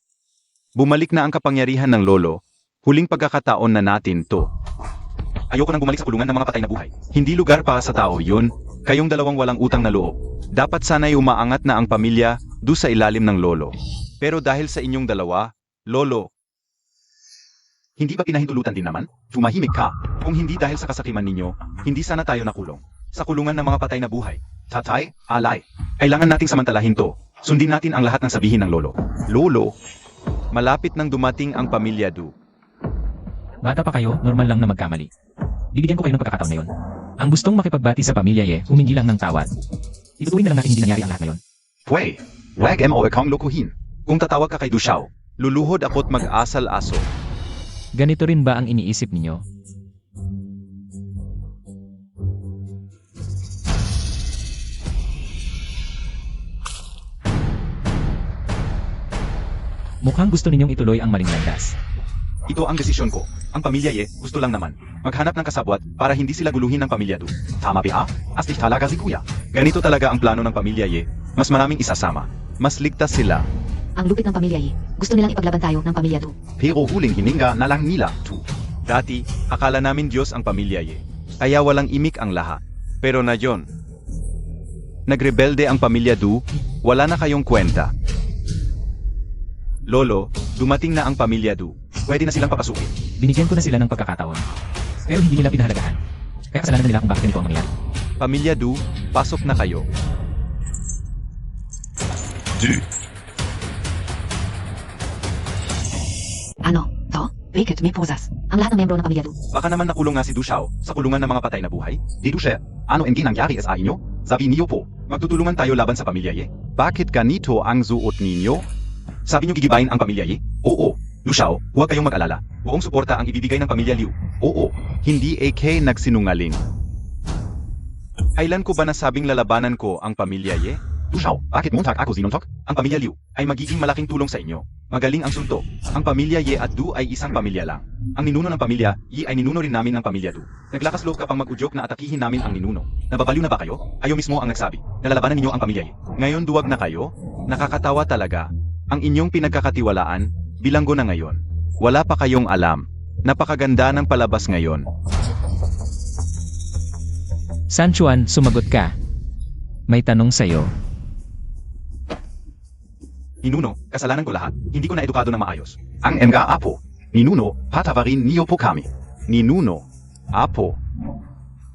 Bumalik na ang kapangyarihan ng lolo. Huling pagkakataon na natin to. Ayoko nang bumalik sa kulungan ng mga patay na buhay. Hindi lugar para sa tao yun. Kayong dalawang walang utang na loob. Dapat sana'y umaangat na ang pamilya Du sa ilalim ng lolo. Pero dahil sa inyong dalawa, lolo, hindi ba pinahintulutan din naman? Tumahimik ka. Kung hindi dahil sa kasakiman ninyo, hindi sana tayo nakulong. Sa kulungan ng mga patay na buhay. Tatay, alay. Kailangan nating samantalahin to. Sundin natin ang lahat ng sabihin ng lolo. Lolo, malapit nang dumating ang pamilya Du. Bata pa kayo, normal lang na magkamali. Bibigyan ko kayo ng pagkakataon ngayon. Ang gustong makipagbati sa pamilya Ye, humingi lang ng tawad. Itutuloy na lang natin hindi nangyari ang lahat ngayon. Pwey, wag mo akong lokohin. Kung tatawag ka kay Du Xiao, luluhod ako't mag-asal-aso. Ganito rin ba ang iniisip ninyo? Mukhang gusto ninyong ituloy ang maling landas. Ito ang desisyon ko. Ang pamilya Ye, gusto lang naman. Maghanap ng kasabwat para hindi sila guluhin ng pamilya Du. Tama ba? Astig talaga si kuya. Ganito talaga ang plano ng pamilya Ye. Mas maraming isasama. Mas ligtas sila. Ang lupit ng pamilya Ye. Gusto nilang ipaglaban tayo ng pamilya Du. Pero huling hininga na lang nila, Tu. Dati, akala namin Diyos ang pamilya Ye. Kaya walang imik ang lahat. Pero na yon. Nagrebelde ang pamilya Du, wala na kayong kwenta. Lolo, dumating na ang pamilya Du. Pwede na silang papasukin. Binigyan ko na sila ng pagkakataon. Pero hindi nila pinahalagahan. Kaya kasalanan na nila kung bakit ganito ang mangyari. Pamilya Du, pasok na kayo. Ano? To? Bakit may posas? Ang lahat ng membro ng pamilya Du. Baka naman nakulong nga si Du Xiao sa kulungan ng mga patay na buhay. Di Du Xiao, ano ang ginangyari sa inyo? Sabi niyo po, magtutulungan tayo laban sa pamilya Ye. Bakit ganito ang suot ninyo? Sabi niyo gigibayin ang pamilya Ye? Oo. Du Xiao, huwag kayong mag-alala. Buong suporta ang ibibigay ng pamilya Liu. Oo. Hindi AK nagsinungaling. Kailan ko ba nasabing lalabanan ko ang pamilya Ye? Du Xiao, bakit muntak ako sinuntok? Ang pamilya Liu ay magiging malaking tulong sa inyo. Magaling ang suntok. Ang pamilya Ye at Du ay isang pamilya lang. Ang ninuno ng pamilya Ye ay ninuno rin namin ng pamilya Du. Naglakas loob ka pang mag-udyok na atakihin namin ang ninuno. Nababaliw na ba kayo? Kayo mismo ang nagsabi. Nalalabanan ninyo ang pamilya Ye. Ngayon duwag na kayo? Nakakatawa talaga. Ang inyong pinagkakatiwalaan, bilanggo na ngayon. Wala pa kayong alam. Napakaganda ng palabas ngayon. San Juan, sumagot ka. May tanong sa'yo. Ninuno, kasalanan ko lahat. Hindi ko na edukado ng maayos. Ang mga apo. Ninuno, patawarin niyo po kami. Ninuno, apo.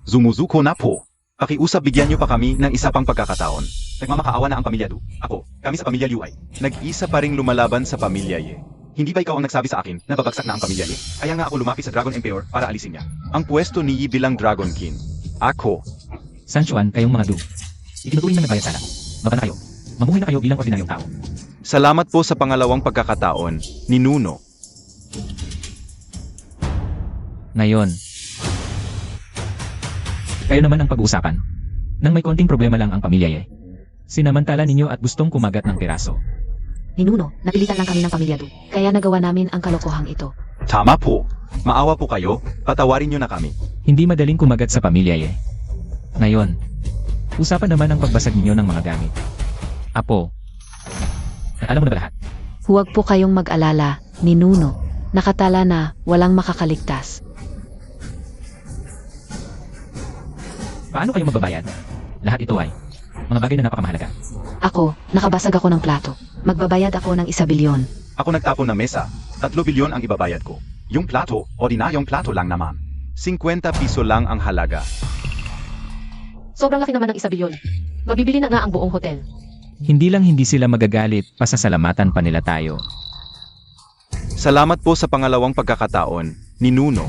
Zumuzuko na po. Pakiusap bigyan niyo pa kami ng isa pang pagkakataon. Nagmamakaawa na ang pamilya Du. Ako, kami sa pamilya Liu ay nag-isa pa ring lumalaban sa pamilya Ye. Hindi ba ikaw ang nagsabi sa akin na babagsak na ang pamilya Ye? Kaya nga ako lumapit sa Dragon Emperor para alisin niya. Ang pwesto ni Yi bilang Dragon King. Ako. San Juan, kayong mga Du. Itinuturing na nagbayad sana. Baba na kayo. Mamuhay na kayo bilang ordinaryong tao. Salamat po sa pangalawang pagkakataon, Ninuno. Ngayon. Kayo naman ang pag-uusapan. Nang may konting problema lang ang pamilya Ye. Sinamantala ninyo at gustong kumagat ng piraso. Ninuno, napilitan lang kami ng pamilya Du. Kaya nagawa namin ang kalokohang ito. Tama po. Maawa po kayo, patawarin niyo na kami. Hindi madaling kumagat sa pamilya eh. Ngayon, usapan naman ang pagbasag ninyo ng mga gamit. Apo, alam mo na ba lahat? Huwag po kayong mag-alala, Ninuno. Nakatala na walang makakaligtas. Paano kayo magbabayad? Lahat ito ay mga bagay na napakamahalaga. Ako, nakabasag ako ng plato. Magbabayad ako ng 1 bilyon. Ako nagtapon ng mesa, 3 bilyon ang ibabayad ko. Yung plato, ordinaryong plato lang naman. 50 piso lang ang halaga. Sobrang laki naman ng 1 bilyon. Mabibili na nga ang buong hotel. Hindi lang hindi sila magagalit, pasasalamatan pa nila tayo. Salamat po sa pangalawang pagkakataon, Ninuno.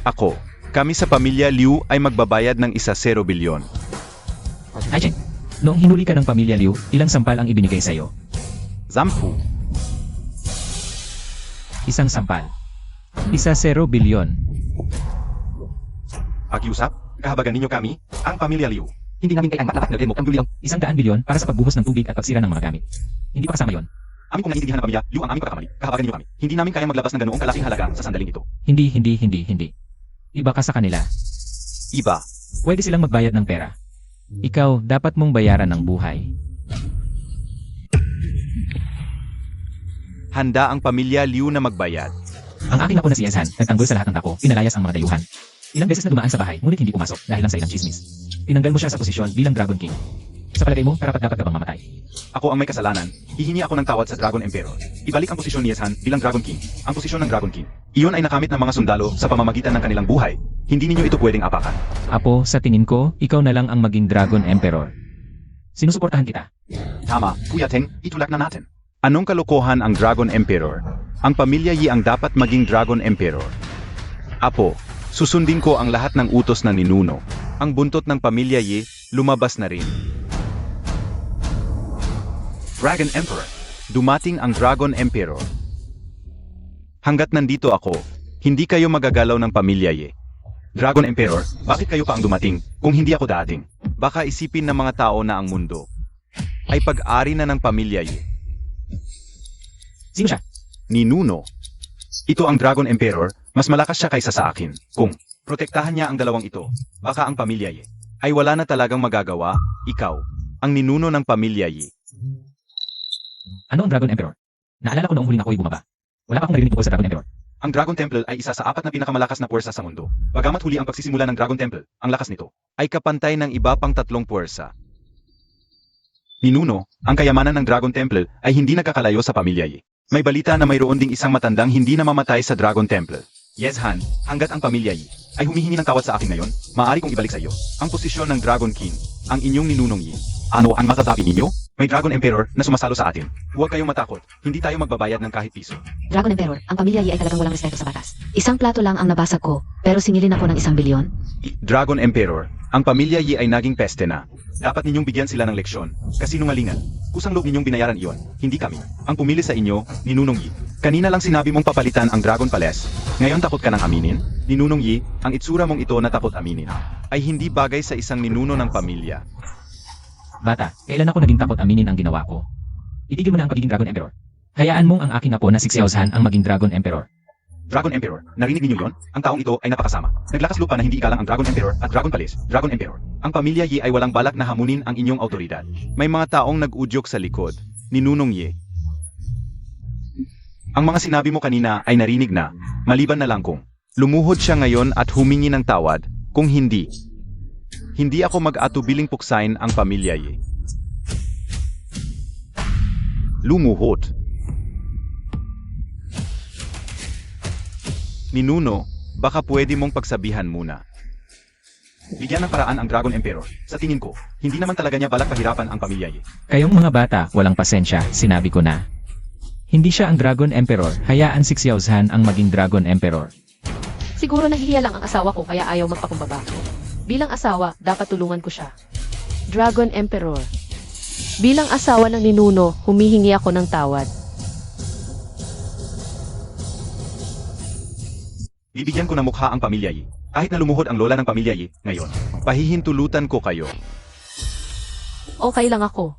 Ako, kami sa pamilya Liu ay magbabayad ng 1 bilyon. Ay, Cheng, noong hinuli ka ng pamilya Liu, ilang sampal ang ibinigay sa'yo? 10. 1 sampal. 1 bilyon. Pakiusap, kahabagan ninyo kami, ang pamilya Liu. Hindi namin kailangan matapat na mo ang bilyon. 100 bilyon para sa pagbuhos ng tubig at pagsira ng mga gamit. Hindi pa kasama yon. Amin kong naiintindihan ng pamilya Liu ang aming pagkakamali. Kahabagan ninyo kami. Hindi namin kayang maglabas ng ganoong kalaking halaga sa sandaling ito. Hindi. Iba ka sa kanila. Iba. Pwede silang magbayad ng pera. Ikaw, dapat mong bayaran ng buhay. Handa ang pamilya Liu na magbayad. Ang aking apo na si Yeshan, nagtanggol sa lahat ng dako, pinalayas ang mga dayuhan. Ilang beses na dumaan sa bahay, ngunit hindi pumasok dahil lang sa ilang chismis. Tinanggal mo siya sa posisyon bilang Dragon King. Sa palagay mo, dapat ka bang mamatay? Ako ang may kasalanan, hihingi ako ng tawad sa Dragon Emperor. Ibalik ang posisyon ni Yeshan bilang Dragon King, ang posisyon ng Dragon King. Iyon ay nakamit ng mga sundalo sa pamamagitan ng kanilang buhay. Hindi ninyo ito pwedeng apakan. Apo, sa tingin ko, ikaw na lang ang maging Dragon Emperor. Sinusuportahan kita. Tama, Kuya Teng, itulak na natin. Anong kalokohan ang Dragon Emperor? Ang pamilya Yi ang dapat maging Dragon Emperor. Apo, susundin ko ang lahat ng utos ng Ninuno. Ang buntot ng pamilya Yi, lumabas na rin. Dragon Emperor. Dumating ang Dragon Emperor. Hanggat nandito ako, hindi kayo magagalaw ng pamilya Yi. Dragon Emperor, bakit kayo pa ang dumating kung hindi ako dating? Baka isipin ng mga tao na ang mundo ay pag-ari na ng pamilya Yi. Sino siya? Ninuno. Ito ang Dragon Emperor, mas malakas siya kaysa sa akin. Kung protektahan niya ang dalawang ito, baka ang pamilya Yi ay wala na talagang magagawa. Ikaw, ang ninuno ng pamilya Yi. Ano ang Dragon Emperor? Naalala ko noong huling ako'y bumaba. Wala pa akong narinig tungkol sa Dragon Emperor. Ang Dragon Temple ay isa sa 4 na pinakamalakas na puwersa sa mundo. Bagamat huli ang pagsisimula ng Dragon Temple, ang lakas nito ay kapantay ng iba pang 3 puwersa. Ninuno, ang kayamanan ng Dragon Temple ay hindi nagkakalayo sa pamilya Yi. May balita na mayroon ding isang matandang hindi namamatay sa Dragon Temple. Yes, Han, hanggat ang pamilya Yi ay humihingi ng tawad sa akin ngayon, maaari kong ibalik sa iyo ang posisyon ng Dragon King, ang inyong ninunong Yi. Ano ang masasabi ninyo? May Dragon Emperor na sumasalo sa atin. Huwag kayong matakot, hindi tayo magbabayad ng kahit piso. Dragon Emperor, ang pamilya Yi ay talagang walang respeto sa batas. 1 plato lang ang nabasag ko, pero singilin ako ng 1 bilyon. Dragon Emperor, ang pamilya Yi ay naging peste na. Dapat ninyong bigyan sila ng leksyon. Kasinungalingan. Kusang loob ninyong binayaran iyon, hindi kami. Ang pumili sa inyo, Ninunong Yi. Kanina lang sinabi mong papalitan ang Dragon Palace. Ngayon takot ka nang aminin? Ninunong Yi, ang itsura mong ito na takot aminin ay hindi bagay sa isang ninuno ng pamilya. Bata, kailan ako naging takot aminin ang ginawa ko? Itigil mo na ang pagiging Dragon Emperor. Hayaan mong ang aking apo na si Xiaozhan ang maging Dragon Emperor. Dragon Emperor, narinig ninyo yon? Ang taong ito ay napakasama. Naglakas lupa na hindi igalang ang Dragon Emperor at Dragon Palace, Dragon Emperor. Ang pamilya Yi ay walang balak na hamunin ang inyong autoridad. May mga taong nag-udyok sa likod. Ninunong Yi. Ang mga sinabi mo kanina ay narinig na, maliban na lang kung lumuhod siya ngayon at humingi ng tawad, kung hindi ako mag-atubiling puksain ang pamilya Yi. Lumuhod. Ninuno, baka pwede mong pagsabihan muna. Bigyan ng paraan ang Dragon Emperor. Sa tingin ko, hindi naman talaga niya balak pahirapan ang pamilya Yi. Kayong mga bata, walang pasensya, sinabi ko na. Hindi siya ang Dragon Emperor, hayaan si Xiaozhan ang maging Dragon Emperor. Siguro nahihiya lang ang asawa ko kaya ayaw magpakumbaba. Bilang asawa, dapat tulungan ko siya. Dragon Emperor. Bilang asawa ng ninuno, humihingi ako ng tawad. Bibigyan ko ng mukha ang pamilya Yi. Kahit na lumuhod ang lola ng pamilya Yi, ngayon, pahihintulutan ko kayo. Okay lang ako.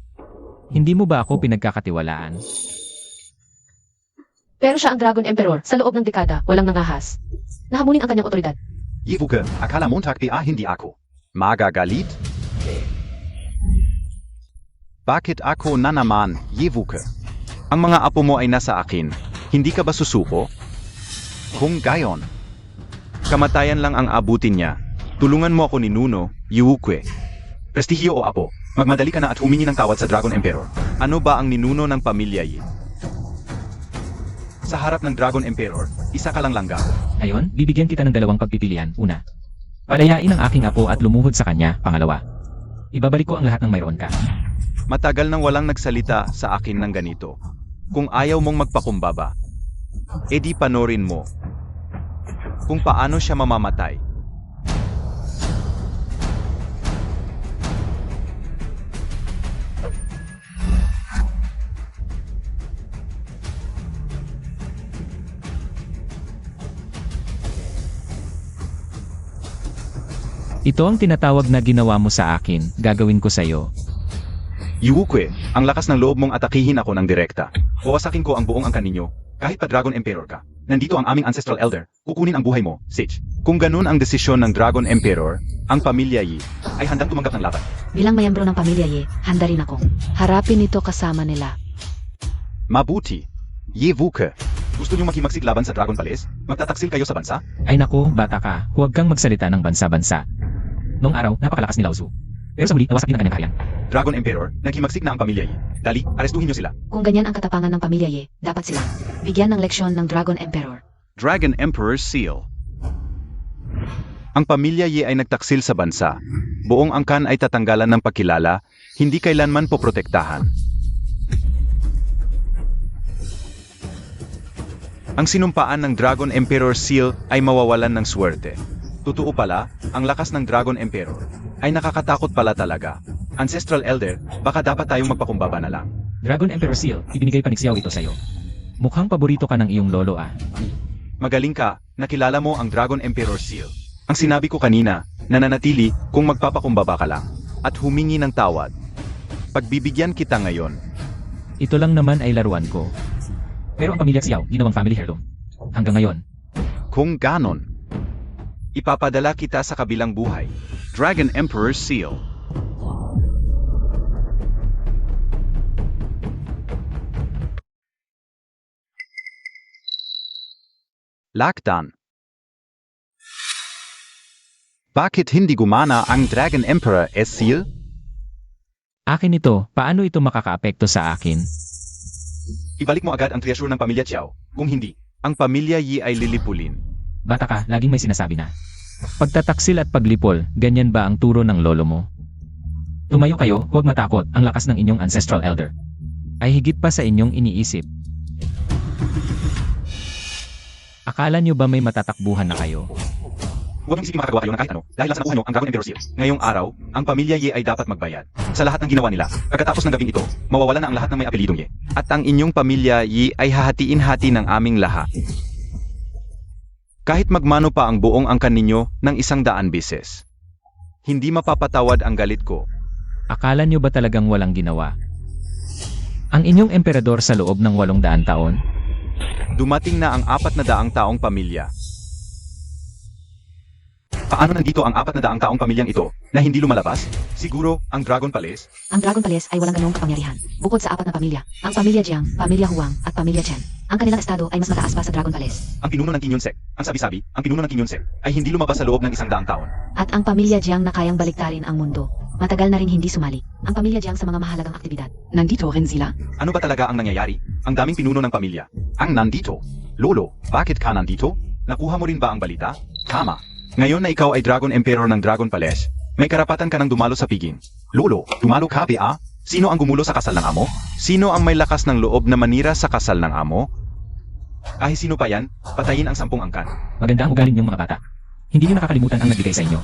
Hindi mo ba ako pinagkakatiwalaan? Pero siya ang Dragon Emperor sa loob ng dekada, walang nangahas. Nahamunin ang kanyang otoridad. Yevuke, akala Montag hindi ako. Magagalit? Bakit ako na naman, Yevuke? Ang mga apo mo ay nasa akin. Hindi ka ba susuko? Kung gayon, kamatayan lang ang abutin niya. Tulungan mo ako ni Nuno, Yevuke. Prestigyo o apo, magmadali ka na at humingi ng tawad sa Dragon Emperor. Ano ba ang ninuno ng pamilya Yi? Sa harap ng Dragon Emperor, isa ka lang langga. Ngayon, bibigyan kita ng dalawang pagpipilian. Una, palayain ang aking apo at lumuhod sa kanya. Pangalawa, ibabalik ko ang lahat ng mayroon ka. Matagal nang walang nagsalita sa akin ng ganito. Kung ayaw mong magpakumbaba, edi panorin mo kung paano siya mamamatay. Ito ang tinatawag na ginawa mo sa akin, gagawin ko sa'yo. Yevuke, ang lakas ng loob mong atakihin ako ng direkta. Wawasakin ko ang buong angkan ninyo, kahit pa Dragon Emperor ka. Nandito ang aming Ancestral Elder, kukunin ang buhay mo, Sage. Kung ganun ang desisyon ng Dragon Emperor, ang pamilya Yi ay handang tumanggap ng laban. Bilang mayambro ng pamilya Ye, handa rin ako. Harapin ito kasama nila. Mabuti. Yevuke, gusto niyong makimagsik laban sa Dragon Palace? Magtataksil kayo sa bansa? Ay naku, bata ka, huwag kang magsalita ng bansa-bansa. Noong araw, napakalakas ni Lao Tzu. Pero sa huli, nawasak din ang kanyang kaharian. Dragon Emperor, naghimagsik na ang pamilya Yi. Dali, arestuhin niyo sila. Kung ganyan ang katapangan ng pamilya Ye, dapat silang bigyan ng leksyon ng Dragon Emperor. Dragon Emperor's Seal. Ang pamilya Yi ay nagtaksil sa bansa. Buong angkan ay tatanggalan ng pagkilala, hindi kailanman poprotektahan. Ang sinumpaan ng Dragon Emperor's Seal ay mawawalan ng swerte. Totoo pala, ang lakas ng Dragon Emperor ay nakakatakot pala talaga. Ancestral Elder, baka dapat tayong magpakumbaba na lang. Dragon Emperor Seal, ibinigay pa ni Xiao ito sa'yo. Mukhang paborito ka ng iyong lolo ah. Magaling ka, nakilala mo ang Dragon Emperor Seal. Ang sinabi ko kanina, nananatili kung magpapakumbaba ka lang, at humingi ng tawad. Pagbibigyan kita ngayon. Ito lang naman ay laruan ko. Pero ang pamilya Xiao, ginawang family heirloom. Hanggang ngayon, Kung ganon, ipapadala kita sa kabilang buhay. Dragon Emperor Seal. Lakdan. Bakit hindi gumana ang Dragon Emperor Seal? akin ito, paano ito makakaapekto sa akin? Ibalik mo agad ang treasure ng pamilya Xiao. Kung hindi, ang pamilya Yi ay lilipulin. Bata ka, laging may sinasabi na. Pagtataksil at paglipol, ganyan ba ang turo ng lolo mo? Tumayo kayo, huwag matakot, ang lakas ng inyong Ancestral Elder ay higit pa sa inyong iniisip. Akala nyo ba may matatakbuhan na kayo? Huwag niyong sige makagawa kayo ng kahit ano, dahil lang sa nakuha nyo ang Dragon Emperor Seal. Ngayong araw, ang pamilya Ye ay dapat magbayad sa lahat ng ginawa nila. Pagkatapos ng gabing ito, mawawala na ang lahat ng may apelidong Ye. At ang inyong pamilya Ye ay hahatiin-hati ng aming lahat. Kahit magmano pa ang buong angkan ninyo ng 100 beses. Hindi mapapatawad ang galit ko. Akala nyo ba talagang walang ginawa? Ang inyong emperador sa loob ng 800 taon? Dumating na ang 400 taong pamilya. Paano nandito ang 400 taong pamilyang ito na hindi lumalabas? Siguro, ang Dragon Palace? Ang Dragon Palace ay walang ganong kapangyarihan. Bukod sa 4 na pamilya, ang pamilya Jiang, pamilya Huang, at pamilya Chen. Ang kanilang estado ay mas mataas pa sa Dragon Palace. Ang pinuno ng King Yunsek, ang sabi-sabi, ang pinuno ng King Yunsek ay hindi lumabas sa loob ng 100 taon. At ang pamilya Jiang na kayang baliktarin ang mundo. Matagal na rin hindi sumali. Ang pamilya Jiang sa mga mahalagang aktibidad. Nandito rin sila. Ano ba talaga ang nangyayari? Ang daming pinuno ng pamilya. Ang nandito. Lolo, bakit ka nandito? Nakuha mo rin ba ang balita? Tama. Ngayon na ikaw ay Dragon Emperor ng Dragon Palace, may karapatan ka ng dumalo sa piging. Lolo, dumalo ka ba? Sino ang gumulo sa kasal ng amo? Sino ang may lakas ng loob na manira sa kasal ng amo? Kahit sino pa yan, patayin ang 10 angkan. Maganda ang ugali niyong mga bata. Hindi niyo nakakalimutan ang nagbigay sa inyo.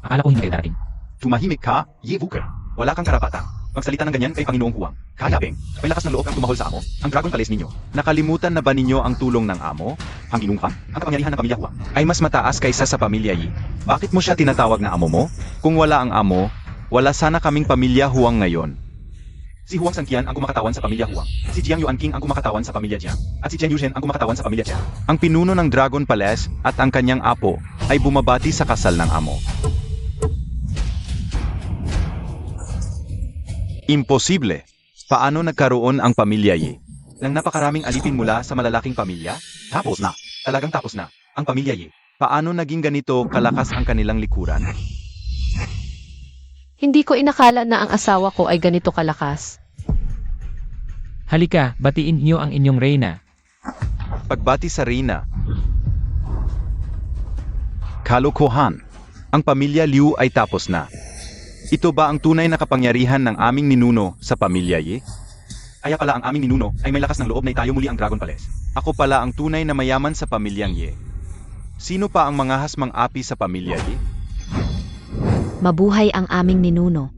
Akala ko hindi kayo darating. Tumahimik ka, Yevuke. Wala kang karapatan. Magsalita ng ganyan kay Panginoong Huang. Kaya Beng, may lakas ng loob kang tumahol sa amo, ang Dragon Palace ninyo. Nakalimutan na ba ninyo ang tulong ng amo? Ang inungkang, ang kapangyarihan ng pamilya Huang, ay mas mataas kaysa sa pamilya Yi. Bakit mo siya tinatawag na amo mo? Kung wala ang amo, wala sana kaming pamilya Huang ngayon. Si Huang Sangqian ang kumakatawan sa pamilya Huang. Si Jiang Yuanqing ang kumakatawan sa pamilya Jiang. At si Chen Yuzhen ang kumakatawan sa pamilya Chen. Ang pinuno ng Dragon Palace at ang kanyang apo ay bumabati sa kasal ng amo. Imposible. Paano nagkaroon ang pamilya Ye? Nang napakaraming alipin mula sa malalaking pamilya? Tapos na. Talagang tapos na. Ang pamilya Ye. Paano naging ganito kalakas ang kanilang likuran? Hindi ko inakala na ang asawa ko ay ganito kalakas. Halika, batiin niyo ang inyong reyna. Pagbati sa Reyna. Kalokohan. Ang pamilya Liu ay tapos na. Ito ba ang tunay na kapangyarihan ng aming ninuno sa pamilya Ye? Kaya pala ang aming ninuno ay may lakas ng loob na itayo muli ang Dragon Palace. Ako pala ang tunay na mayaman sa pamilyang Ye. Sino pa ang mga hasmang api sa pamilya Ye? Mabuhay ang aming ninuno.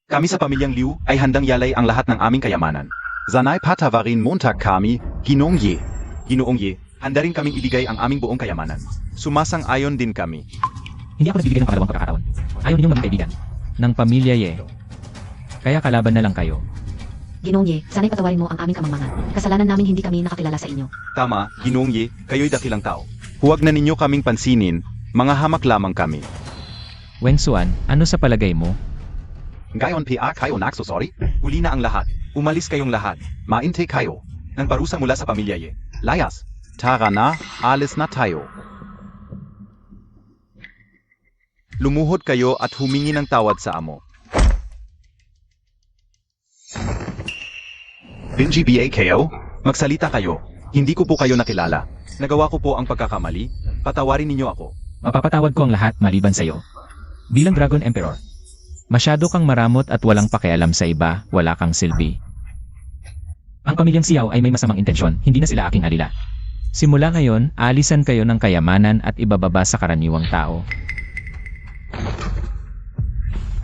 Kami sa pamilyang Liu ay handang yalay ang lahat ng aming kayamanan. Zanay patawarin montag kami, Ginoong Ye. Ginoong Ye, handa rin kaming ibigay ang aming buong kayamanan. Sumasang-ayon din kami. Hindi ako nagbibigay ng pangalawang pagkakataon. Ayaw ninyong maging kaibigan ng pamilya Ye. Kaya kalaban na lang kayo. Ginoong Ye, sana'y patawarin mo ang aming kamangmangan. Kasalanan namin hindi kami nakakilala sa inyo. Tama, Ginoong Ye, kayo'y dakilang tao. Huwag na ninyo kaming pansinin, mga hamak lamang kami. Wengsuan, ano sa palagay mo? Ngayon kayo sorry? Uli na ang lahat. Umalis kayong lahat. Mainte kayo. Nang parusa mula sa pamilya Ye. Layas. Tara na, alis na tayo. Lumuhod kayo at humingi ng tawad sa amo. Benji BAKO, magsalita kayo. Hindi ko po kayo nakilala. Nagawa ko po ang pagkakamali. Patawarin ninyo ako. Mapapatawad ko ang lahat maliban sa iyo. Bilang Dragon Emperor, masyado kang maramot at walang pakialam sa iba, wala kang silbi. Ang pamilyang Xiao ay may masamang intensyon, hindi na sila aking alila. Simula ngayon, alisan kayo ng kayamanan at ibababa sa karaniwang tao.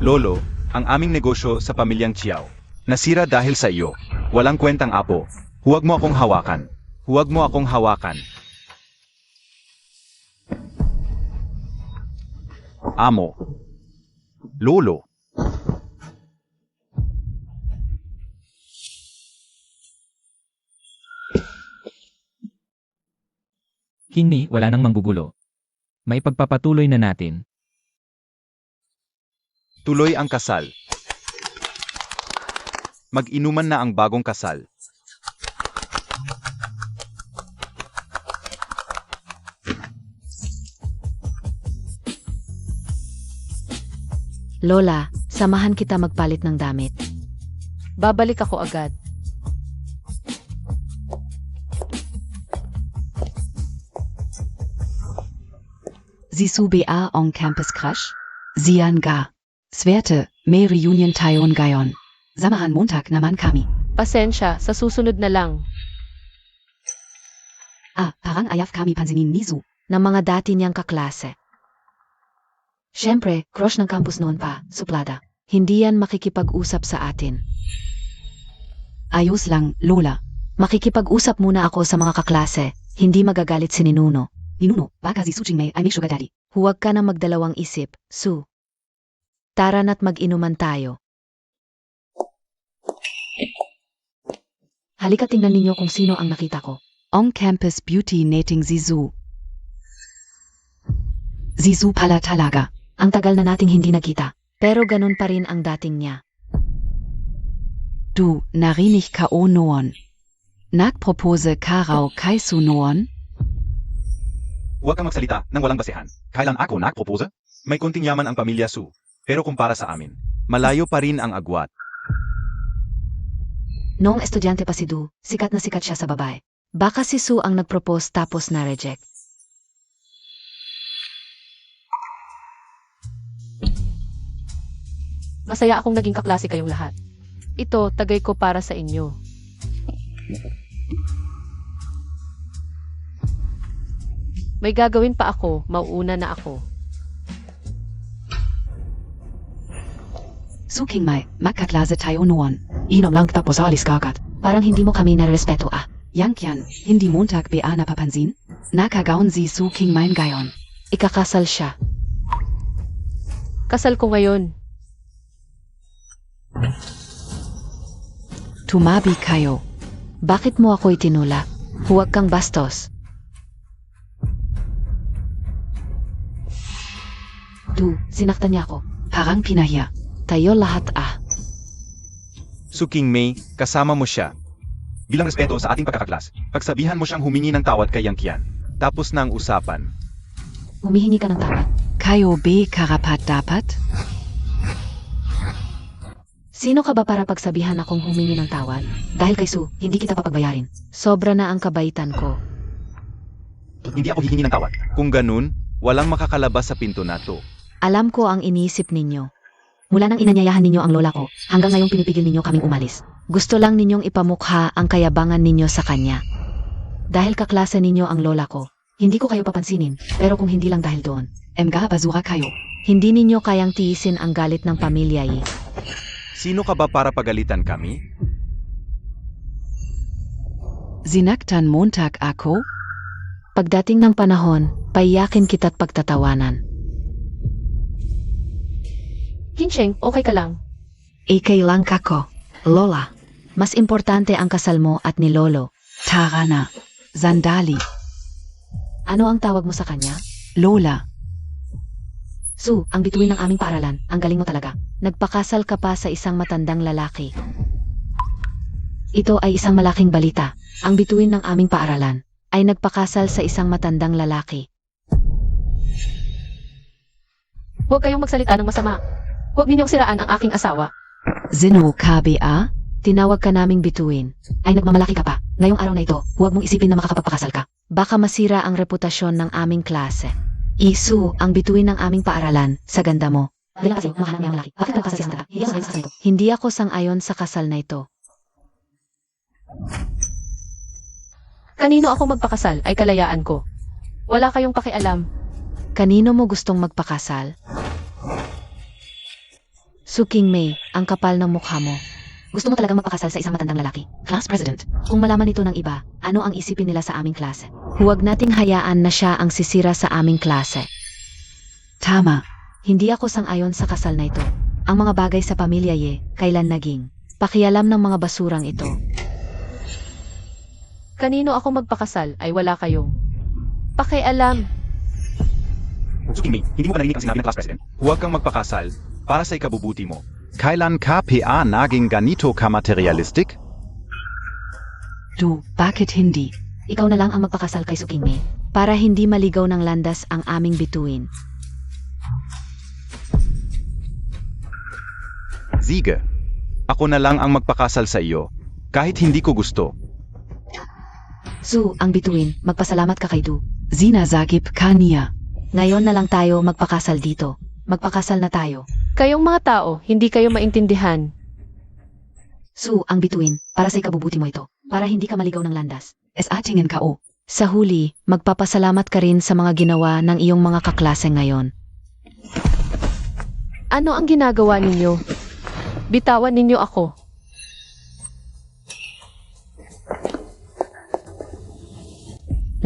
Lolo, ang aming negosyo sa pamilyang Xiao. Nasira dahil sa iyo. Walang kwentang apo. Huwag mo akong hawakan. Huwag mo akong hawakan. Amo. Lolo. Hindi, wala nang manggugulo. May pagpapatuloy na natin. Tuloy ang kasal. Mag-inuman na ang bagong kasal. Lola, samahan kita magpalit ng damit. Babalik ako agad. Sisu BA on Campus Crash? Sian Ga. Swerte, May Reunion Tayon Gayon. Samahan Montag naman kami. Pasensya, sa susunod na lang. Parang ayaf kami pansinin nisu. Ng mga dati niyang kaklase. Siyempre, crush ng campus noon pa, suplada. Hindi yan makikipag-usap sa atin. Ayos lang, Lola. Makikipag-usap muna ako sa mga kaklase, hindi magagalit si Ninuno. Ninuno, baka si Suching May ay may sugar daddy. Huwag ka na magdalawang isip, Su. Tara na't mag-inuman tayo. Halika tingnan ninyo kung sino ang nakita ko. On Campus Beauty Nating Sisu. Sisu pala talaga. Ang tagal na nating hindi nagkita. Pero ganun pa rin ang dating niya. Du, narinig ka o noon. Nagpropose karaw kaisu noon? Huwag kang magsalita nang walang basehan. Kailan ako nagpropose? May konting yaman ang pamilya Su. Pero kumpara sa amin, malayo pa rin ang agwat. Noong estudyante pa si Du, sikat na sikat siya sa babae. Baka si Su ang nag-propose tapos na-reject. Masaya akong naging kaklase kayong lahat. Ito, tagay ko para sa inyo. May gagawin pa ako, mauuna na ako. Suking May, magkaklase tayo noon. Inom lang tapos alis kagad. Parang hindi mo kami narespeto ah. Yang yan, hindi Montag BA napapansin? Nakagaon si Suking May ngayon. Ikakasal siya. Kasal ko ngayon. Tumabi kayo. Bakit mo ako itinulak? Huwag kang bastos. Sinaktan niya ako. Parang pinahiya. Tayo lahat Su King Mei, kasama mo siya. Bilang respeto sa ating pagkakaklas, pagsabihan mo siyang humingi ng tawad kay Yang Qian. Tapos na ang usapan. Humihingi ka ng tawad. Kayo be karapat dapat? Sino ka ba para pagsabihan akong humingi ng tawad? Dahil kay Su, hindi kita papagbayarin. Sobra na ang kabaitan ko. Hindi ako hihingi ng tawad. Kung ganun, walang makakalabas sa pinto na to. Alam ko ang iniisip ninyo. Mula nang inanyayahan ninyo ang lola ko, hanggang ngayong pinipigil ninyo kaming umalis. Gusto lang ninyong ipamukha ang kayabangan ninyo sa kanya. Dahil kaklase ninyo ang lola ko, hindi ko kayo papansinin, pero kung hindi lang dahil doon, Mga basura kayo. hindi ninyo kayang tiisin ang galit ng pamilya Yi. Sino ka ba para pagalitan kami? Sinaktan Montag ako? Pagdating ng panahon, paiyakin kita't pagtatawanan. Kincheng, okay ka lang. Kailang kako, Lola. Mas importante ang kasal mo at ni Lolo. Tara na. Sandali. Ano ang tawag mo sa kanya? Lola. Su, ang bituin ng aming paaralan. Ang galing mo talaga. Nagpakasal ka pa sa isang matandang lalaki. Ito ay isang malaking balita. Ang bituin ng aming paaralan ay nagpakasal sa isang matandang lalaki. Huwag kayong magsalita ng masama. Huwag ninyong siraan ang aking asawa. Sino KBA? Tinawag ka naming bituin. Ay nagmamalaki ka pa. Ngayong araw na ito, huwag mong isipin na makakapagpakasal ka. Baka masira ang reputasyon ng aming klase. Isu, ang bituin ng aming paaralan, sa ganda mo. Hindi kasi, mahanap niya ang lalaki. Bakit nagpakasal sa isang Hindi ako sa kasal nito. Hindi ako sang-ayon sa kasal na ito. Kanino ako magpakasal ay kalayaan ko. Wala kayong pakialam. Kanino mo gustong magpakasal? Su King Mei, ang kapal ng mukha mo. Gusto mo talagang magpakasal sa isang matandang lalaki? Class President. Kung malaman ito ng iba, ano ang isipin nila sa aming klase? Huwag nating hayaan na siya ang sisira sa aming klase. Tama. Hindi ako sang-ayon sa kasal na ito. Ang mga bagay sa pamilya Ye, kailan naging pakialam ng mga basurang ito. Kanino ako magpakasal ay wala kayong pakialam. Su King Mei, hindi mo ba narinig ang sinabi ng class president? Huwag kang magpakasal para sa ikabubuti mo. Kailan KPA naging ganito ka-materialistic? Du, bakit hindi? Ikaw na lang ang magpakasal kay Su King Mei para hindi maligaw ng landas ang aming bituin. Sige. Ako na lang ang magpakasal sa iyo, kahit hindi ko gusto. Su, ang bituin, magpasalamat ka kay Du. Sinasagip ka niya. Ngayon na lang tayo magpakasal dito. Magpakasal na tayo. Kayong mga tao, hindi kayo maintindihan. Su, ang bituin, para sa ikabubuti mo ito. Para hindi ka maligaw ng landas. Es atingin ka o. Sa huli, magpapasalamat ka rin sa mga ginawa ng iyong mga kaklase ngayon. Ano ang ginagawa ninyo? Bitawan ninyo ako.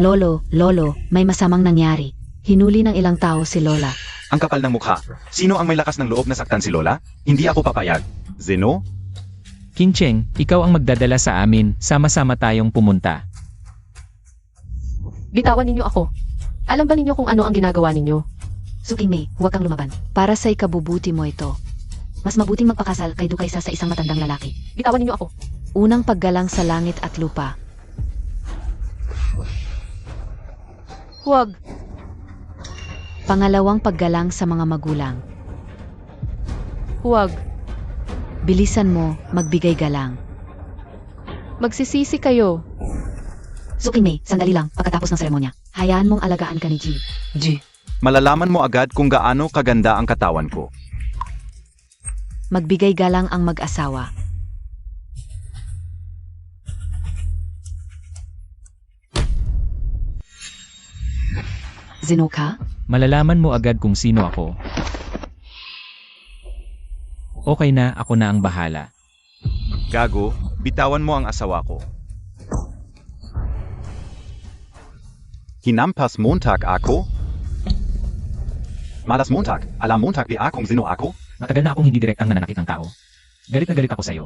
Lolo, may masamang nangyari. Hinuli ng ilang tao si Lola. Ang kapal ng mukha. Sino ang may lakas ng loob na saktan si Lola? Hindi ako papayag. Zeno? Kincheng, ikaw ang magdadala sa amin, sama-sama tayong pumunta. Bitawan ninyo ako. Alam ba ninyo kung ano ang ginagawa ninyo? Su King Mei, huwag kang lumaban. Para sa ikabubuti mo ito. Mas mabuting magpakasal kay Du kaysa sa isang matandang lalaki. Bitawan ninyo ako. Unang paggalang sa langit at lupa. Huwag. Pangalawang paggalang sa mga magulang. Huwag. Bilisan mo, magbigay galang. Magsisisi kayo. Su King Mei, sandali lang, pagkatapos ng seremonya. Hayaan mong alagaan ka ni Ji. Ji. Malalaman mo agad kung gaano kaganda ang katawan ko. Magbigay galang ang mag-asawa. Zeno ka? Malalaman mo agad kung sino ako. Okay na, ako na ang bahala. Gago, bitawan mo ang asawa ko. Hinampas Montag ako? Malas Montag, alam Montag di akong sino ako? Matagal na akong hindi direktang nananakit ng tao. Galit na galit ako sa'yo.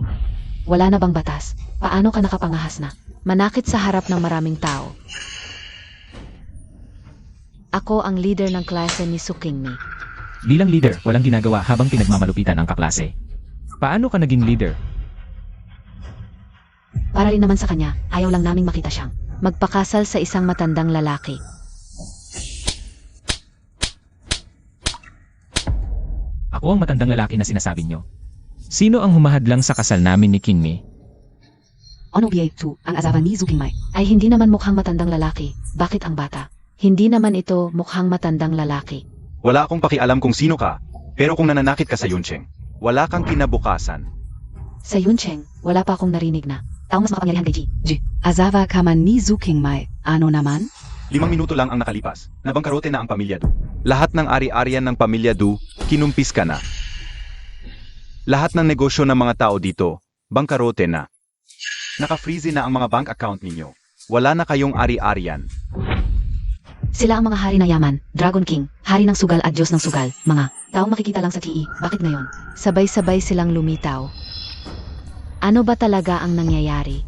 Wala na bang batas? Paano ka nakapangahas na? Manakit sa harap ng maraming tao. Ako ang leader ng klase ni Su Qingmei. Bilang leader, walang ginagawa habang pinagmamalupitan ang kaklase. Paano ka naging leader? Para rin naman sa kanya, ayaw lang naming makita siyang magpakasal sa isang matandang lalaki. Ako ang matandang lalaki na sinasabi nyo. Sino ang humahadlang sa kasal namin ni Qingmei? Ono bie tu ang asawa ni Su Qingmei. Ay hindi naman mukhang matandang lalaki. Bakit ang bata? Hindi naman ito mukhang matandang lalaki. Wala akong pakialam kung sino ka, pero kung nananakit ka sa Yuncheng, wala kang kinabukasan. Sa Yuncheng, wala pa akong narinig na taong mas makapangyarihan kay Ji. Asawa ka man ni Su Qingmei. Ano naman? 5 minuto lang ang nakalipas, nabangkarote na ang pamilya Du. Lahat ng ari-arian ng pamilya Du, kinumpis ka na. Lahat ng negosyo ng mga tao dito, bangkarote na. Naka-freeze na ang mga bank account ninyo. Wala na kayong ari-arian. Sila ang mga hari ng yaman, Dragon King, hari ng sugal at Diyos ng sugal. Mga taong makikita lang sa TE, bakit ngayon? Sabay-sabay silang lumitaw. Ano ba talaga ang nangyayari?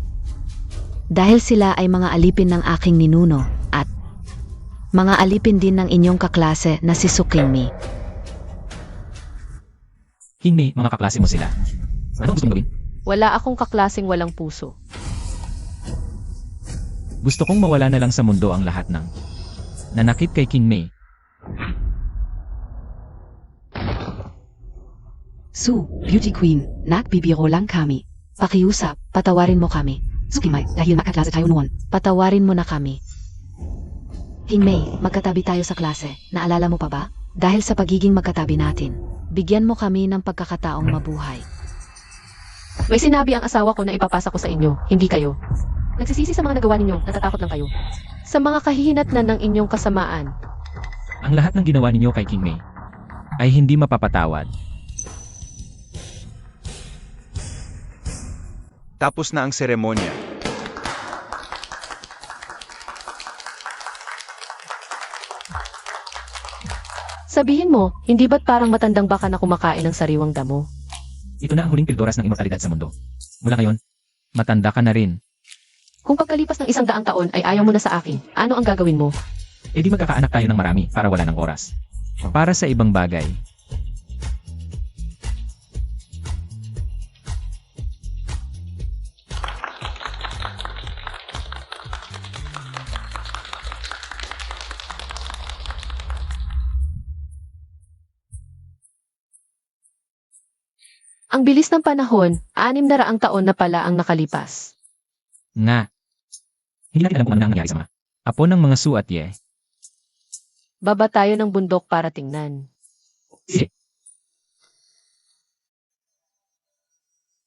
Dahil sila ay mga alipin ng aking ninuno at mga alipin din ng inyong kaklase na si Su Qingmei. Qingmei, mga kaklase mo sila. Anong gusto mong gawin? Wala akong kaklaseng walang puso. Gusto kong mawala na lang sa mundo ang lahat ng nanakit kay Qingmei. Su, beauty queen, nagbibiro lang kami. Pakiusap, patawarin mo kami. Su Qingmei, dahil makaklase tayo noon. Patawarin mo na kami. Qingmei, magkatabi tayo sa klase. Naalala mo pa ba? Dahil sa pagiging magkatabi natin, bigyan mo kami ng pagkakataong mabuhay. May sinabi ang asawa ko na ipapasa ko sa inyo, hindi kayo. Nagsisisi sa mga nagawa ninyo, natatakot lang kayo. Sa mga kahihinatnan ng inyong kasamaan, Ang lahat ng ginawa ninyo kay Qingmei ay hindi mapapatawad. Tapos na ang seremonya. sabihin mo, hindi ba't parang matandang baka na kumakain ng sariwang damo? Ito na ang huling pildoras ng immortalidad sa mundo. Mula ngayon, matanda ka na rin. Kung pagkalipas ng 100 taon ay ayaw mo na sa akin, ano ang gagawin mo? E di magkakaanak tayo ng marami para wala ng oras. Para sa ibang bagay. Ang bilis ng panahon, 600 taon na pala ang nakalipas. Nga. Hindi natin alam kung ano na ang nangyari sa mga apo ng mga Su at Ye. Baba tayo ng bundok para tingnan. Sige.